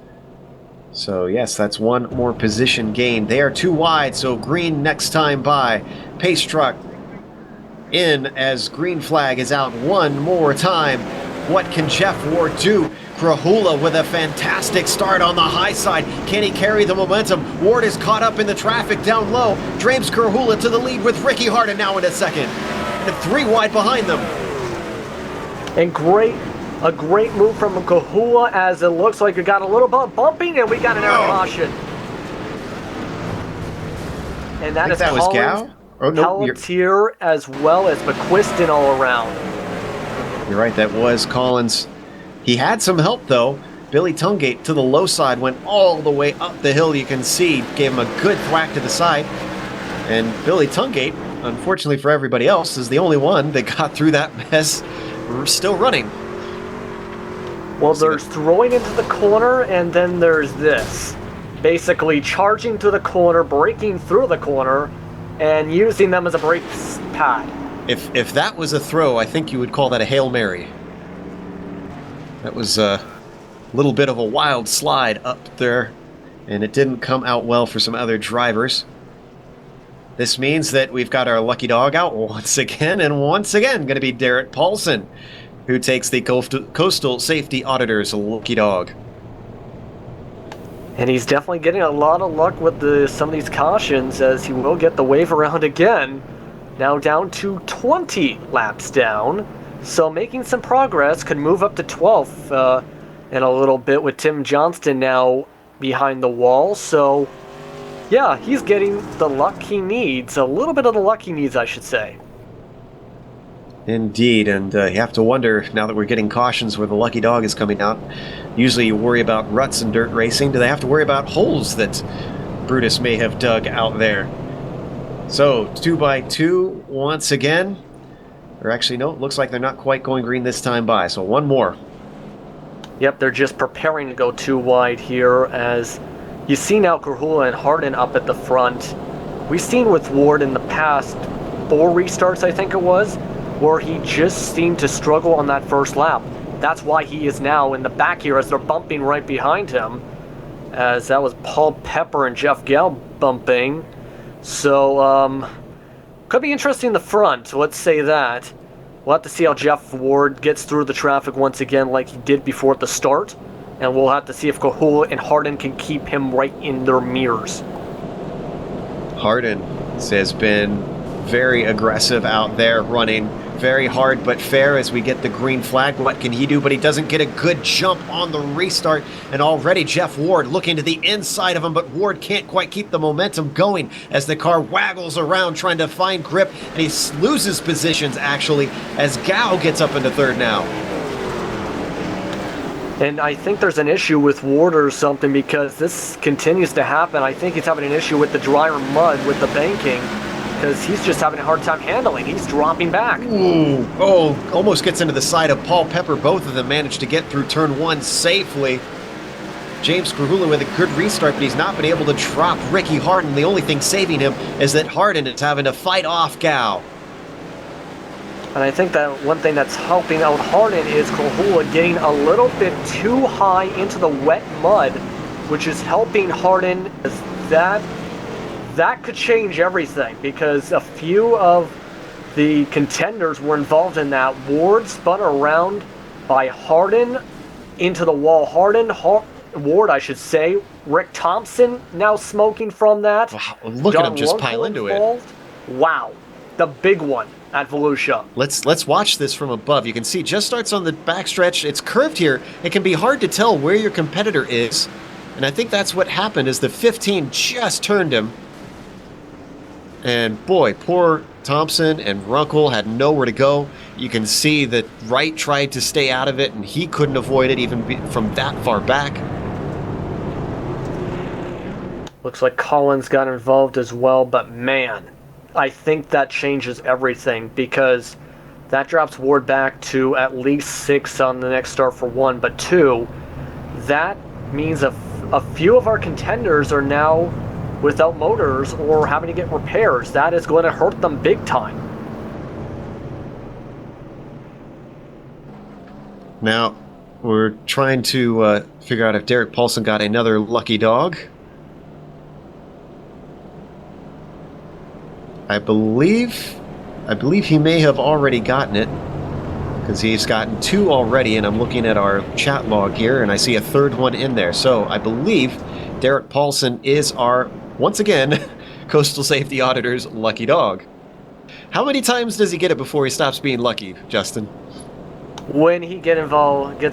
So yes, that's one more position gain. They are too wide, so green next time by. Pace truck in as green flag is out one more time. What can Jeff Ward do? Krahula with a fantastic start on the high side. Can he carry the momentum? Ward is caught up in the traffic down low. James Krahula to the lead with Ricky Harden now in a second. And 3 wide behind them. And a great move from Kahua, as it looks like we got a little bit of bumping and we got an air caution. And that is was Gao? Oh, no, Pelletier as well as McQuiston all around. You're right, that was Collins. He had some help though. Billy Tungate to the low side went all the way up the hill. You can see, gave him a good thwack to the side. And Billy Tungate, unfortunately for everybody else, is the only one that got through that mess still running. Well, there's throwing into the corner, and then there's this. Basically charging to the corner, breaking through the corner, and using them as a brake pad. If that was a throw, I think you would call that a Hail Mary. That was a little bit of a wild slide up there, and it didn't come out well for some other drivers. This means that we've got our lucky dog out once again, and once again going to be Derek Paulson, who takes the Coastal Safety Auditor's lucky dog. And he's definitely getting a lot of luck with some of these cautions, as he will get the wave around again. Now down to 20 laps down. So making some progress, could move up to 12th in a little bit with Tim Johnston now behind the wall. So yeah, he's getting the luck he needs, a little bit of the luck he needs, I should say. Indeed, and you have to wonder, now that we're getting cautions where the lucky dog is coming out, usually you worry about ruts in dirt racing. Do they have to worry about holes that Brutus may have dug out there? So, 2x2 once again. Or actually, no, it looks like they're not quite going green this time by, so one more. Yep, they're just preparing to go 2 wide here, as you see now Krahula and Harden up at the front. We've seen with Ward in the past 4 restarts, I think it was, where he just seemed to struggle on that first lap. That's why he is now in the back here as they're bumping right behind him, as that was Paul Pepper and Jeff Gale bumping. So, could be interesting in the front, let's say that. We'll have to see how Jeff Ward gets through the traffic once again like he did before at the start, and we'll have to see if Kahula and Harden can keep him right in their mirrors. Harden has been very aggressive out there, running very hard but fair as we get the green flag. What can he do? But he doesn't get a good jump on the restart, and already Jeff Ward looking to the inside of him, but Ward can't quite keep the momentum going as the car waggles around trying to find grip, and he loses positions actually as Gao gets up into third now. And I think there's an issue with Ward or something, because this continues to happen. I think he's having an issue with the drier mud with the banking, because he's just having a hard time handling. He's dropping back. Ooh, oh, almost gets into the side of Paul Pepper. Both of them managed to get through turn 1 safely. James Krahula with a good restart, but he's not been able to drop Ricky Harden. The only thing saving him is that Harden is having to fight off Gao. And I think that one thing that's helping out Harden is Krahula getting a little bit too high into the wet mud, which is helping Harden. That could change everything, because a few of the contenders were involved in that. Ward spun around by Harden into the wall. Ward, I should say. Rick Thompson now smoking from that. Wow, look at him just pile into it. Wow, the big one at Volusia. Let's watch this from above. You can see just starts on the backstretch. It's curved here. It can be hard to tell where your competitor is, and I think that's what happened, is the 15 just turned him. And boy, poor Thompson and Runkle had nowhere to go. You can see that Wright tried to stay out of it, and he couldn't avoid it even from that far back. Looks like Collins got involved as well, but man, I think that changes everything, because that drops Ward back to at least 6 on the next start for 1, but 2, that means a few of our contenders are now without motors or having to get repairs. That is going to hurt them big time. Now, we're trying to figure out if Derek Paulson got another lucky dog. I believe he may have already gotten it, because he's gotten 2 already, and I'm looking at our chat log here, and I see a 3rd one in there. So I believe Derek Paulson is our, once again, Coastal Safety Auditor's lucky dog. How many times does he get it before he stops being lucky, Justin? When he gets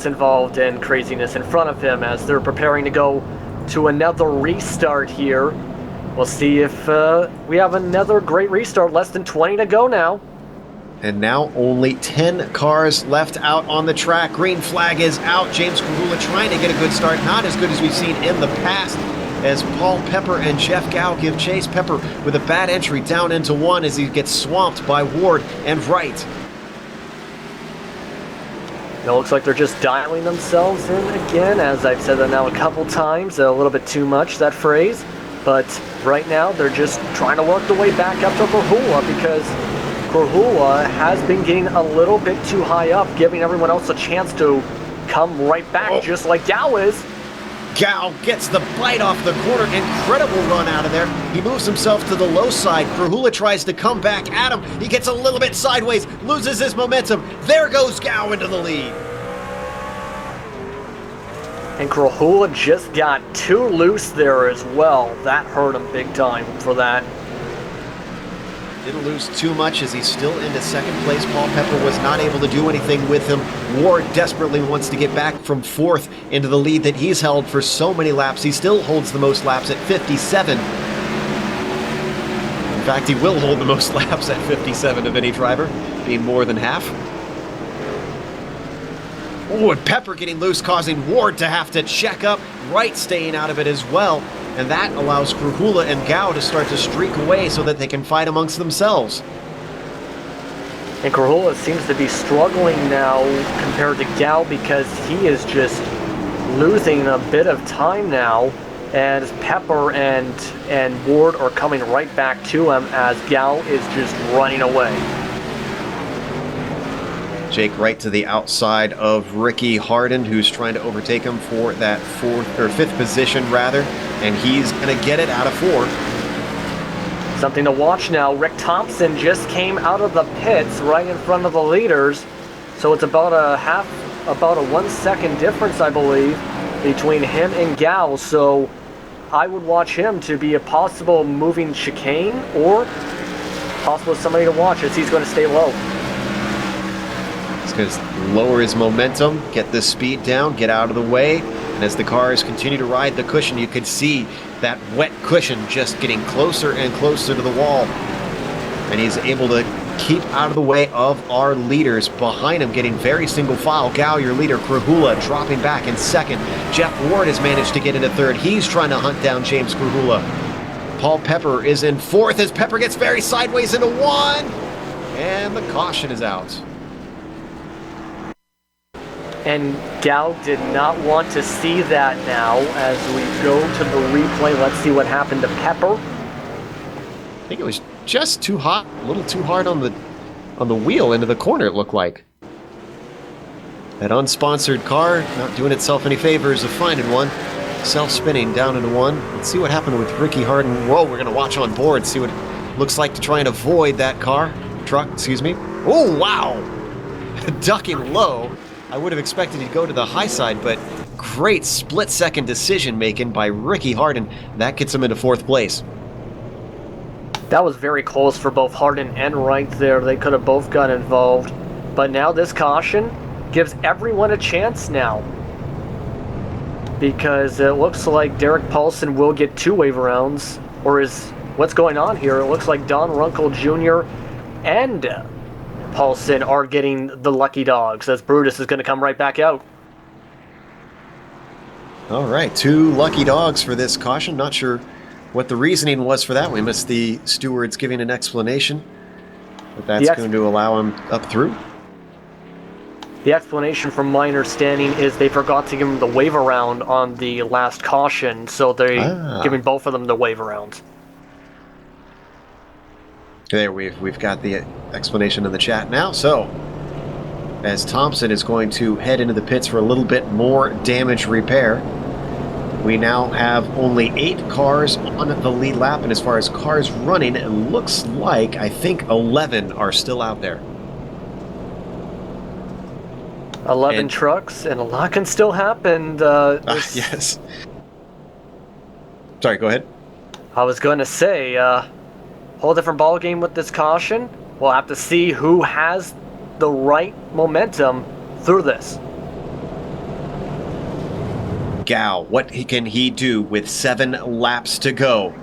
involved in craziness in front of him as they're preparing to go to another restart here. We'll see if we have another great restart. Less than 20 to go now. And now only 10 cars left out on the track. Green flag is out. James Kahula trying to get a good start. Not as good as we've seen in the past, as Paul Pepper and Jeff Gow give chase. Pepper with a bad entry down into 1 as he gets swamped by Ward and Wright. It looks like they're just dialing themselves in again, as I've said that now a couple times. A little bit too much, that phrase. But right now, they're just trying to work their way back up to Kahula, because Kahula has been getting a little bit too high up, giving everyone else a chance to come right back, just like Gow is. Gow gets the bite off the corner. Incredible run out of there. He moves himself to the low side. Kahula tries to come back at him. He gets a little bit sideways, loses his momentum. There goes Gow into the lead. And Kahula just got too loose there as well. That hurt him big time for that. Didn't lose too much as he's still into 2nd place. Paul Pepper was not able to do anything with him. Ward desperately wants to get back from 4th into the lead that he's held for so many laps. He still holds the most laps at 57. In fact, he will hold the most laps at 57 of any driver, being more than half. Oh, and Pepper getting loose, causing Ward to have to check up. Wright staying out of it as well. And that allows Kahula and Gow to start to streak away so that they can fight amongst themselves. And Kahula seems to be struggling now compared to Gow, because he is just losing a bit of time now, as Pepper and Ward are coming right back to him as Gow is just running away. Jake right to the outside of Ricky Harden, who's trying to overtake him for that 5th position rather, and he's gonna get it out of 4. Something to watch now. Rick Thompson just came out of the pits right in front of the leaders, so it's about a 1 second difference, I believe, between him and Gow. So I would watch him to be a possible moving chicane, or possible somebody to watch, as he's going to stay low. He's going to lower his momentum, get the speed down, get out of the way. And as the cars continue to ride the cushion, you can see that wet cushion just getting closer and closer to the wall. And he's able to keep out of the way of our leaders. Behind him, getting very single file. Gow, your leader. Kahula dropping back in 2nd. Jeff Ward has managed to get into 3rd. He's trying to hunt down James Kahula. Paul Pepper is in 4th as Pepper gets very sideways into 1. And the caution is out. And Gow did not want to see that now. As we go to the replay, let's see what happened to Pepper. I think it was just too hot, a little too hard on the wheel into the corner, it looked like. That unsponsored car, not doing itself any favors of finding one. Self-spinning down into 1. Let's see what happened with Ricky Harden. Whoa, we're going to watch on board, see what it looks like to try and avoid that truck, excuse me. Oh, wow! Ducking low. I would have expected he'd go to the high side, but great split-second decision-making by Ricky Harden. That gets him into 4th place. That was very close for both Harden and Wright there. They could have both got involved. But now this caution gives everyone a chance now, because it looks like Derek Paulson will get 2 wave rounds. Or is what's going on here? It looks like Don Runkle Jr. and Paulson are getting the lucky dogs, as Brutus is going to come right back out. All right, 2 lucky dogs for this caution. Not sure what the reasoning was for that. We missed the stewards giving an explanation, but that's going to allow him up through. The explanation from my understanding is they forgot to give him the wave around on the last caution, so they're giving both of them the wave arounds. There, we've got the explanation in the chat now. So, as Thompson is going to head into the pits for a little bit more damage repair, we now have only 8 cars on the lead lap, and as far as cars running, it looks like, I think 11 are still out there. 11 trucks, and a lot can still happen. Yes. Sorry, go ahead. I was going to say, whole different ball game with this caution. We'll have to see who has the right momentum through this. Gao, what can he do with 7 laps to go?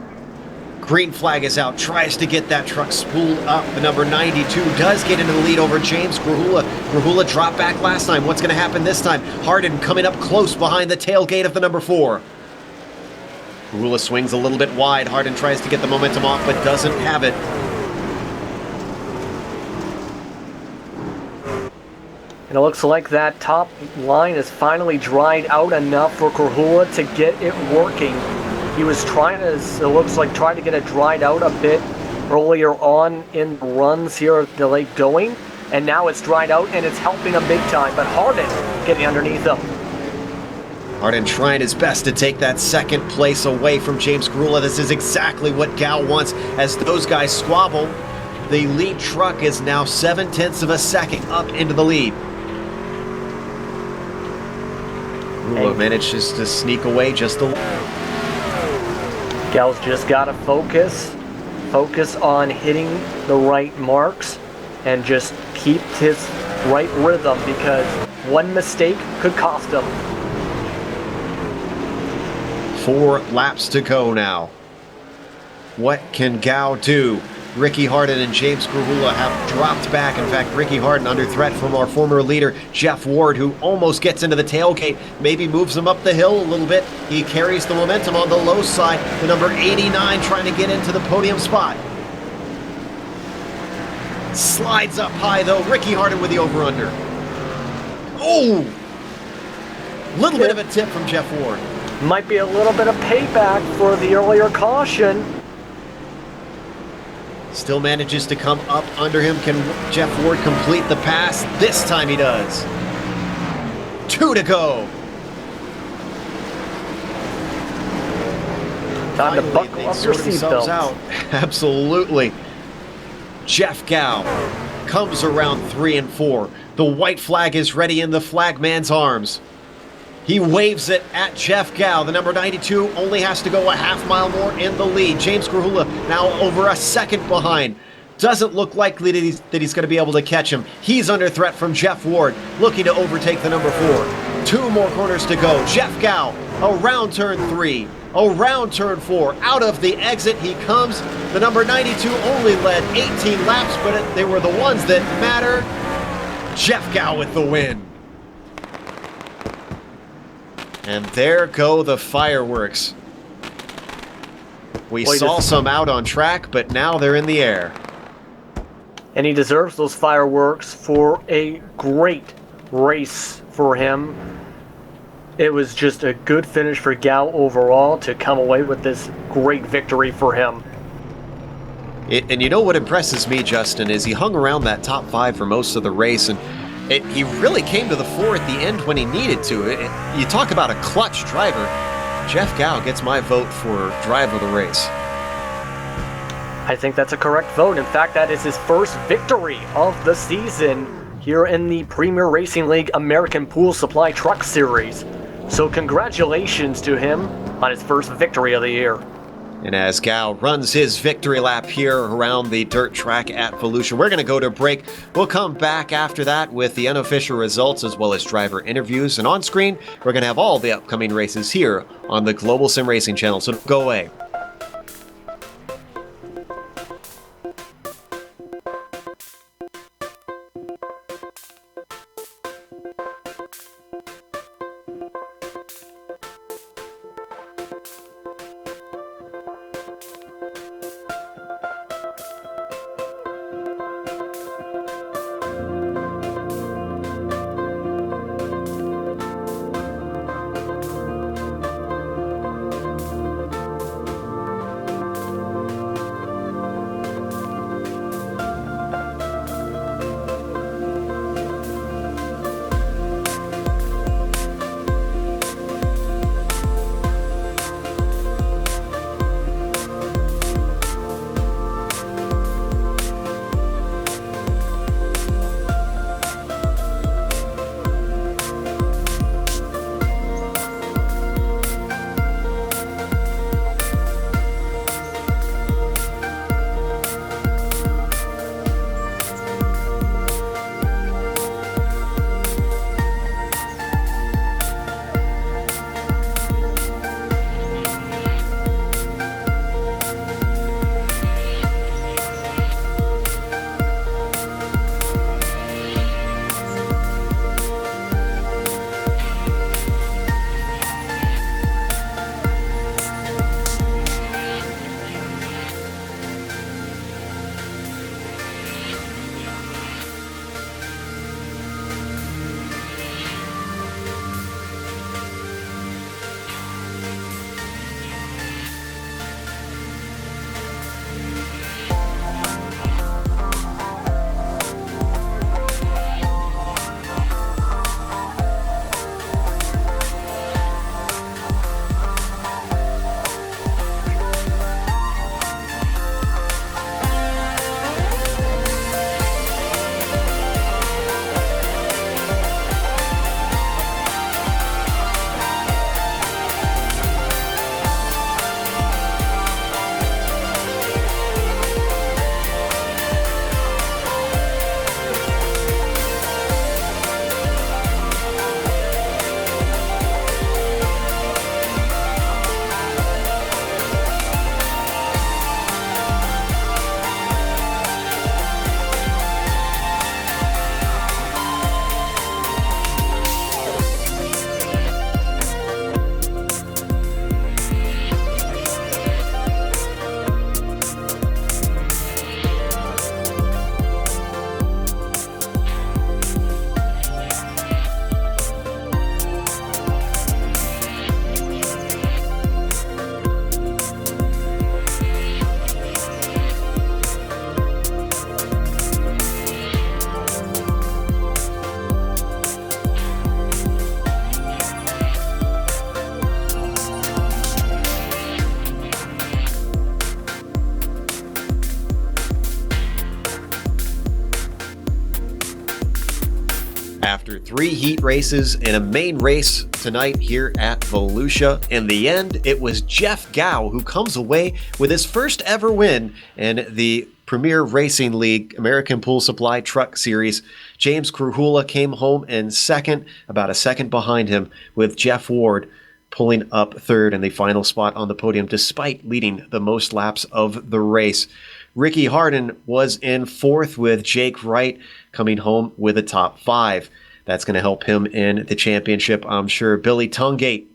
Green flag is out, tries to get that truck spooled up. The number 92 does get into the lead over James Grahula. Grahula dropped back last time. What's going to happen this time? Harden coming up close behind the tailgate of the number 4. Grahula swings a little bit wide. Harden tries to get the momentum off, but doesn't have it. And it looks like that top line is finally dried out enough for Grahula to get it working. He was trying to get it dried out a bit earlier on in runs here at the late going, and now it's dried out and it's helping him big time, but Harden getting underneath him. Harden trying his best to take that second place away from James Grahula. This is exactly what Gao wants as those guys squabble. The lead truck is now 0.7 of a second up into the lead. Grahula manages to sneak away just a little. Gal's just got to focus on hitting the right marks and just keep his right rhythm, because one mistake could cost him. 4 laps to go now. What can Gao do? Ricky Harden and James Grahula have dropped back. In fact, Ricky Harden under threat from our former leader, Jeff Ward, who almost gets into the tailgate, maybe moves him up the hill a little bit. He carries the momentum on the low side. The number 89 trying to get into the podium spot. Slides up high, though. Ricky Harden with the over-under. Oh! Little bit of a tip from Jeff Ward. Might be a little bit of payback for the earlier caution. Still manages to come up under him. Can Jeff Ward complete the pass? This time he does. 2 to go. Time to buckle up your seatbelt. Absolutely. Jeff Gao comes around 3 and 4. The white flag is ready in the flagman's arms. He waves it at Jeff Gao. The number 92 only has to go a half mile more in the lead. James Grahula now over a second behind. Doesn't look likely that he's going to be able to catch him. He's under threat from Jeff Ward, looking to overtake the number 4. 2 more corners to go. Jeff Gao around turn 3, around turn 4. Out of the exit he comes. The number 92 only led 18 laps, but they were the ones that matter. Jeff Gao with the win. And there go the fireworks. We saw some out on track, but now they're in the air. And he deserves those fireworks for a great race for him. It was just a good finish for Gao overall to come away with this great victory for him. And you know what impresses me, Justin, is he hung around that top 5 for most of the race, and he really came to the fore at the end when he needed to. You talk about a clutch driver. Jeff Gao gets my vote for drive of the race. I think that's a correct vote. In fact, that is his first victory of the season here in the Premier Racing League American Pool Supply Truck Series. So congratulations to him on his first victory of the year. And as Gao runs his victory lap here around the dirt track at Volusia, we're going to go to break. We'll come back after that with the unofficial results as well as driver interviews. And on screen, we're going to have all the upcoming races here on the Global Sim Racing channel. So don't go away. After 3 heat races and a main race tonight here at Volusia, in the end, it was Jeff Gow who comes away with his first ever win in the Premier Racing League American Pool Supply Truck Series. James Krahula came home in second, about a second behind him, with Jeff Ward pulling up third in the final spot on the podium, despite leading the most laps of the race. Ricky Harden was in fourth, with Jake Wright coming home with a top 5. That's going to help him in the championship, I'm sure. Billy Tungate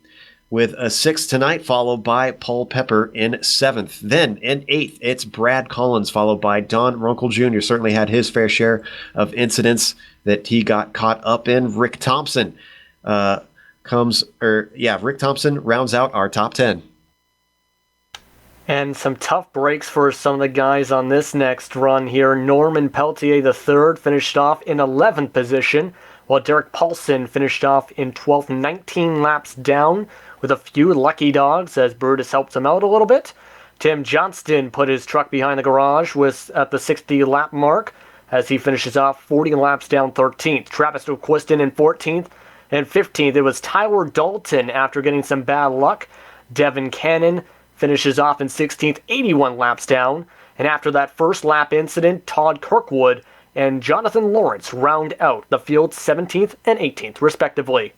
with a 6th tonight, followed by Paul Pepper in 7th. Then in 8th, it's Brad Collins, followed by Don Runkle Jr. Certainly had his fair share of incidents that he got caught up in. Rick Thompson Rick Thompson rounds out our top 10. And some tough breaks for some of the guys on this next run here. Norman Peltier III finished off in 11th position, while Derek Paulson finished off in 12th, 19 laps down, with a few lucky dogs as Brutus helped him out a little bit. Tim Johnston put his truck behind the garage at the 60 lap mark as he finishes off 40 laps down 13th. Travis O'Quiston in 14th and 15th. It was Tyler Dalton after getting some bad luck. Devin Cannon finishes off in 16th, 81 laps down. And after that first lap incident, Todd Kirkwood and Jonathan Lawrence round out the field 17th and 18th, respectively.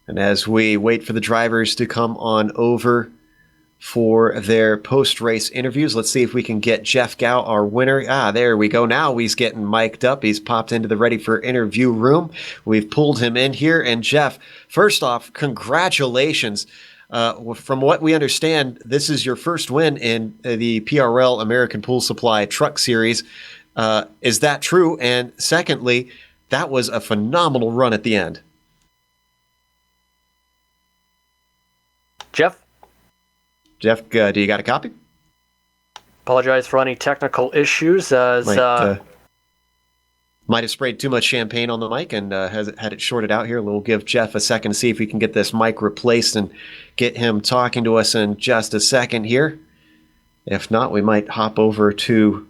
And as we wait for the drivers to come on over for their post-race interviews, let's see if we can get Jeff Gow, our winner. There we go. Now he's getting mic'd up. He's popped into the ready for interview room. We've pulled him in here. And Jeff, first off, congratulations. From what we understand, this is your first win in the PRL American Pool Supply Truck Series. Is that true? And secondly, that was a phenomenal run at the end. Jeff, do you got a copy? apologize for any technical issues as Might have sprayed too much champagne on the mic and had it shorted out here. We'll give Jeff a second to see if we can get this mic replaced and get him talking to us in just a second here. If not, we might hop over to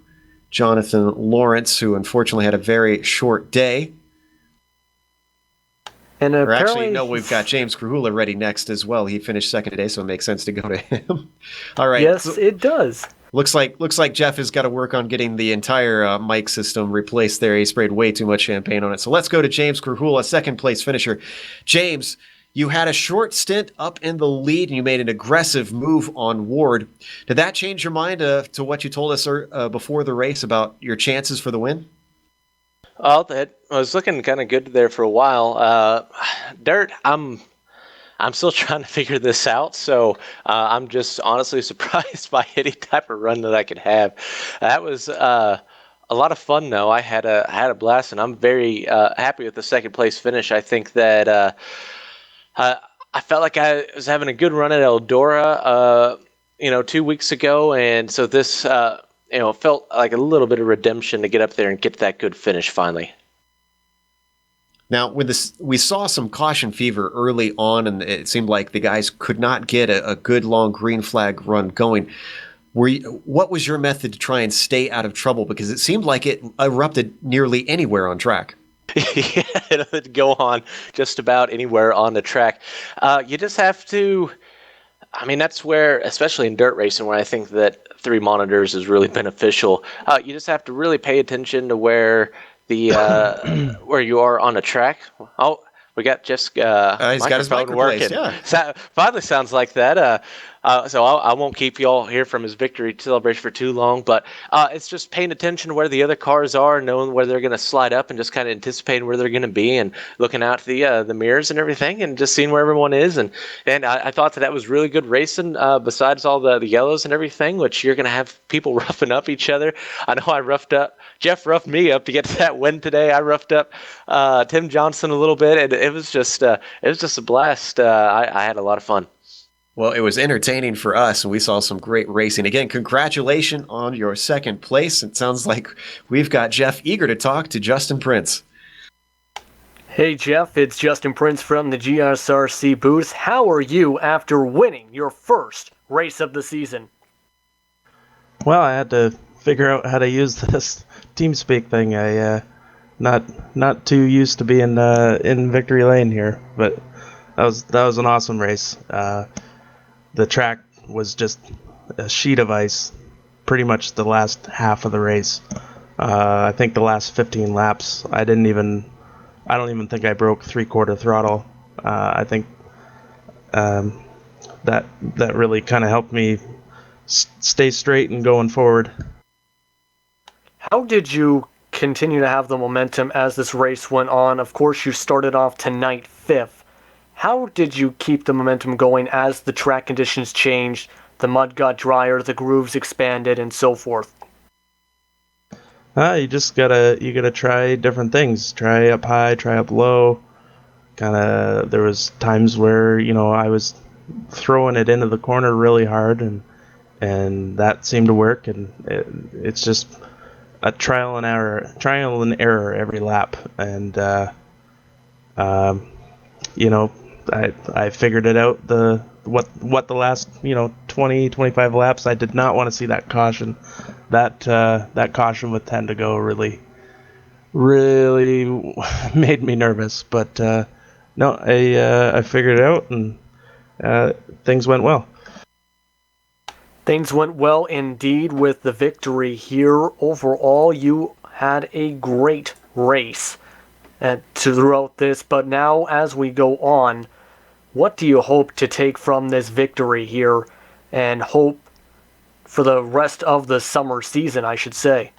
Jonathan Lawrence, who unfortunately had a very short day. And or actually, no, we've got James Krahula ready next as well. He finished second today, so it makes sense to go to him. All right. Yes, it does. Looks like Jeff has got to work on getting the entire mic system replaced there. He sprayed way too much champagne on it. So let's go to James Krahula, second place finisher. James, you had a short stint up in the lead and you made an aggressive move on Ward. Did that change your mind to what you told us before the race about your chances for the win? Oh, that was looking kind of good there for a while. Dirt, I'm still trying to figure this out, so I'm just honestly surprised by any type of run that I could have. That was a lot of fun, though. I had a blast, and I'm very happy with the second place finish. I think that I felt like I was having a good run at Eldora, 2 weeks ago, and so this felt like a little bit of redemption to get up there and get that good finish finally. Now, we saw some caution fever early on, and it seemed like the guys could not get a good long green flag run going. What was your method to try and stay out of trouble? Because it seemed like it erupted nearly anywhere on track. Yeah, it would go on just about anywhere on the track. You just have to... that's where, especially in dirt racing, where I think that 3 monitors is really beneficial. You just have to really pay attention to where where you are on the track. Oh, we got Jeff's he's got his microphone working. Yeah. Finally sounds like that. So I won't keep you all here from his victory celebration for too long, but it's just paying attention to where the other cars are, knowing where they're going to slide up, and just kind of anticipating where they're going to be, and looking out the mirrors and everything, and just seeing where everyone is. And I thought that was really good racing. Besides all the yellows and everything, which you're going to have people roughing up each other. I know Jeff roughed me up to get to that win today. I roughed up Tim Johnson a little bit, and it was just a blast. I had a lot of fun. Well, it was entertaining for us, and we saw some great racing. Again, congratulations on your second place. It sounds like we've got Jeff eager to talk to Justin Prince. Hey, Jeff, it's Justin Prince from the GSRC booth. How are you after winning your first race of the season? Well, I had to figure out how to use this TeamSpeak thing. I not too used to being in victory lane here, but that was an awesome race. The track was just a sheet of ice pretty much the last half of the race. I think the last 15 laps, I don't even think I broke 3/4 throttle. I think that really kind of helped me stay straight and going forward. How did you continue to have the momentum as this race went on? Of course, you started off tonight 5th. How did you keep the momentum going as the track conditions changed, the mud got drier, the grooves expanded, and so forth? You just gotta try different things. Try up high, try up low. There was times where I was throwing it into the corner really hard, and that seemed to work. And it's just a trial and error every lap. And I figured it out. What the last 20, 25 laps, I did not want to see that caution. That caution with 10 to go really made me nervous. But no, I figured it out, and things went well. Things went well indeed with the victory here. Overall, you had a great race throughout this. But now, as we go on, what do you hope to take from this victory here, and hope for the rest of the summer season, I should say?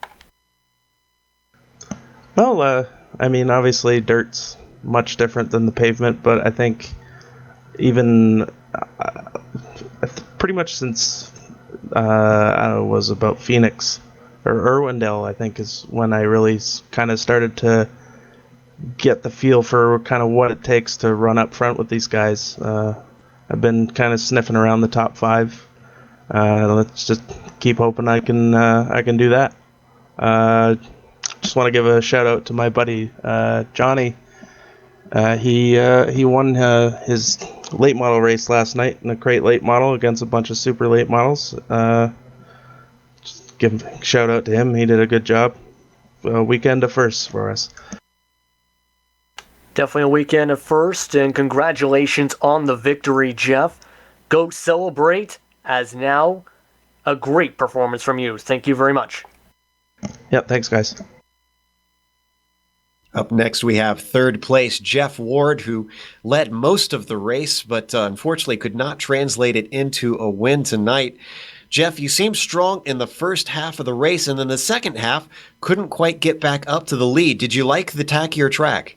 Well, obviously dirt's much different than the pavement, but I think even pretty much since was about Phoenix or Irwindale, I think is when I really kind of started to get the feel for kind of what it takes to run up front with these guys. I've been kind of sniffing around the top 5. Let's just keep hoping I can do that. Just want to give a shout out to my buddy Johnny. He won his late model race last night in a crate late model against a bunch of super late models. Just give a shout out to him. He did a good job. Weekend of firsts for us. Definitely a weekend of first, and congratulations on the victory, Jeff. Go celebrate, as now a great performance from you. Thank you very much. Yep, thanks, guys. Up next, we have third place Jeff Ward, who led most of the race, but unfortunately could not translate it into a win tonight. Jeff, you seemed strong in the first half of the race, and then the second half couldn't quite get back up to the lead. Did you like the tackier track?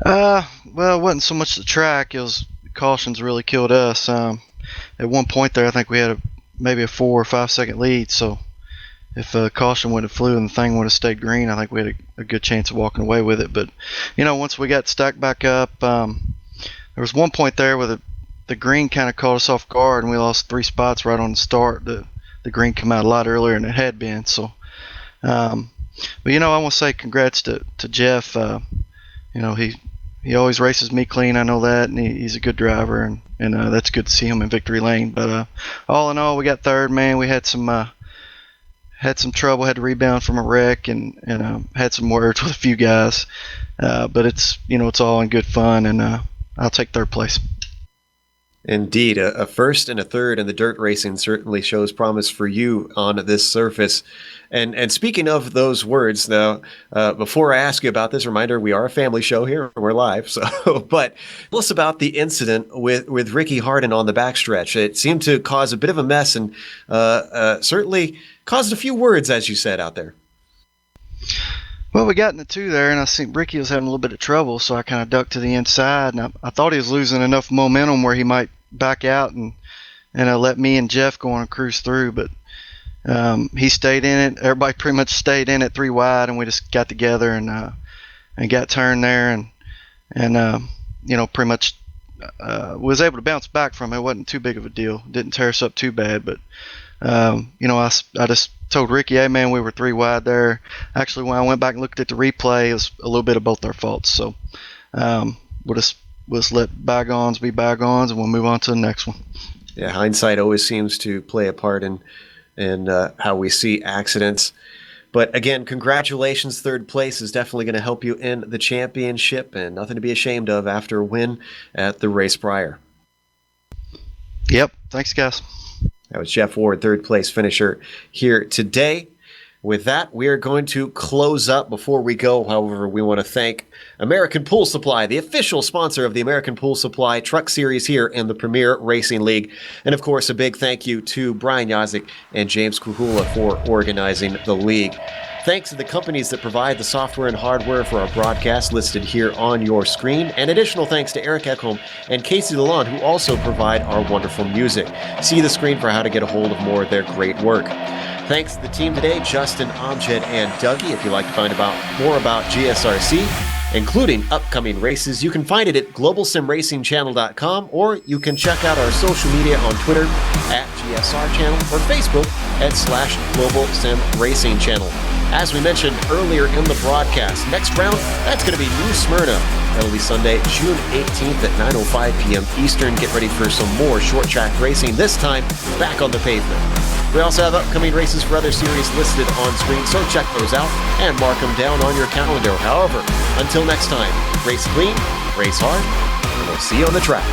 Well, it wasn't so much the track. It was cautions really killed us. At one point there, I think we had maybe a 4 or 5 second lead. So if a caution would have flew and the thing would have stayed green, I think we had a good chance of walking away with it. But once we got stacked back up, there was one point there where the green kind of caught us off guard, and we lost 3 spots right on the start. The green came out a lot earlier than it had been. So, but I want to say congrats to Jeff. He always races me clean. I know that, and he's a good driver, and that's good to see him in victory lane. But all in all, we got third. Man, we had some trouble. Had to rebound from a wreck, and had some words with a few guys. But it's all in good fun, and I'll take third place. Indeed, a first and a third in the dirt racing certainly shows promise for you on this surface. And speaking of those words, now, before I ask you about this, reminder, we are a family show here. We're live. But tell us about the incident with Ricky Harden on the backstretch. It seemed to cause a bit of a mess, and certainly caused a few words, as you said, out there. Well, we got in the 2 there, and I think Ricky was having a little bit of trouble, so I kind of ducked to the inside, and I thought he was losing enough momentum where he might back out and let me and Jeff go on a cruise through, but he stayed in it. Everybody pretty much stayed in it 3 wide, and we just got together and got turned there, and pretty much was able to bounce back from it. It wasn't too big of a deal. Didn't tear us up too bad, but I just told Ricky, hey man, we were 3 wide there. Actually, when I went back and looked at the replay, it was a little bit of both our faults. So we'll just let bygones be bygones, and we'll move on to the next one. Yeah, hindsight always seems to play a part in how we see accidents. But again, congratulations. Third place is definitely going to help you in the championship, and nothing to be ashamed of after a win at the race prior. Yep. Thanks, guys. That was Jeff Ward, third place finisher here today. With that, we are going to close up. Before we go, however, we want to thank American Pool Supply, the official sponsor of the American Pool Supply Truck Series here in the Premier Racing League. And of course, a big thank you to Brian Yazik and James Kuhula for organizing the league. Thanks to the companies that provide the software and hardware for our broadcast listed here on your screen. And additional thanks to Eric Ekholm and Casey Lalonde, who also provide our wonderful music. See the screen for how to get a hold of more of their great work. Thanks to the team today, Justin, Amjad, and Dougie. If you'd like to find more about GSRC, including upcoming races, you can find it at globalsimracingchannel.com, or you can check out our social media on Twitter at GSR Channel or Facebook at /GlobalSimRacingChannel. As we mentioned earlier in the broadcast, next round, that's going to be New Smyrna. That'll be Sunday, June 18th at 9:05 p.m. Eastern. Get ready for some more short track racing, this time back on the pavement. We also have upcoming races for other series listed on screen, so check those out and mark them down on your calendar. However, until next time, race clean, race hard, and we'll see you on the track.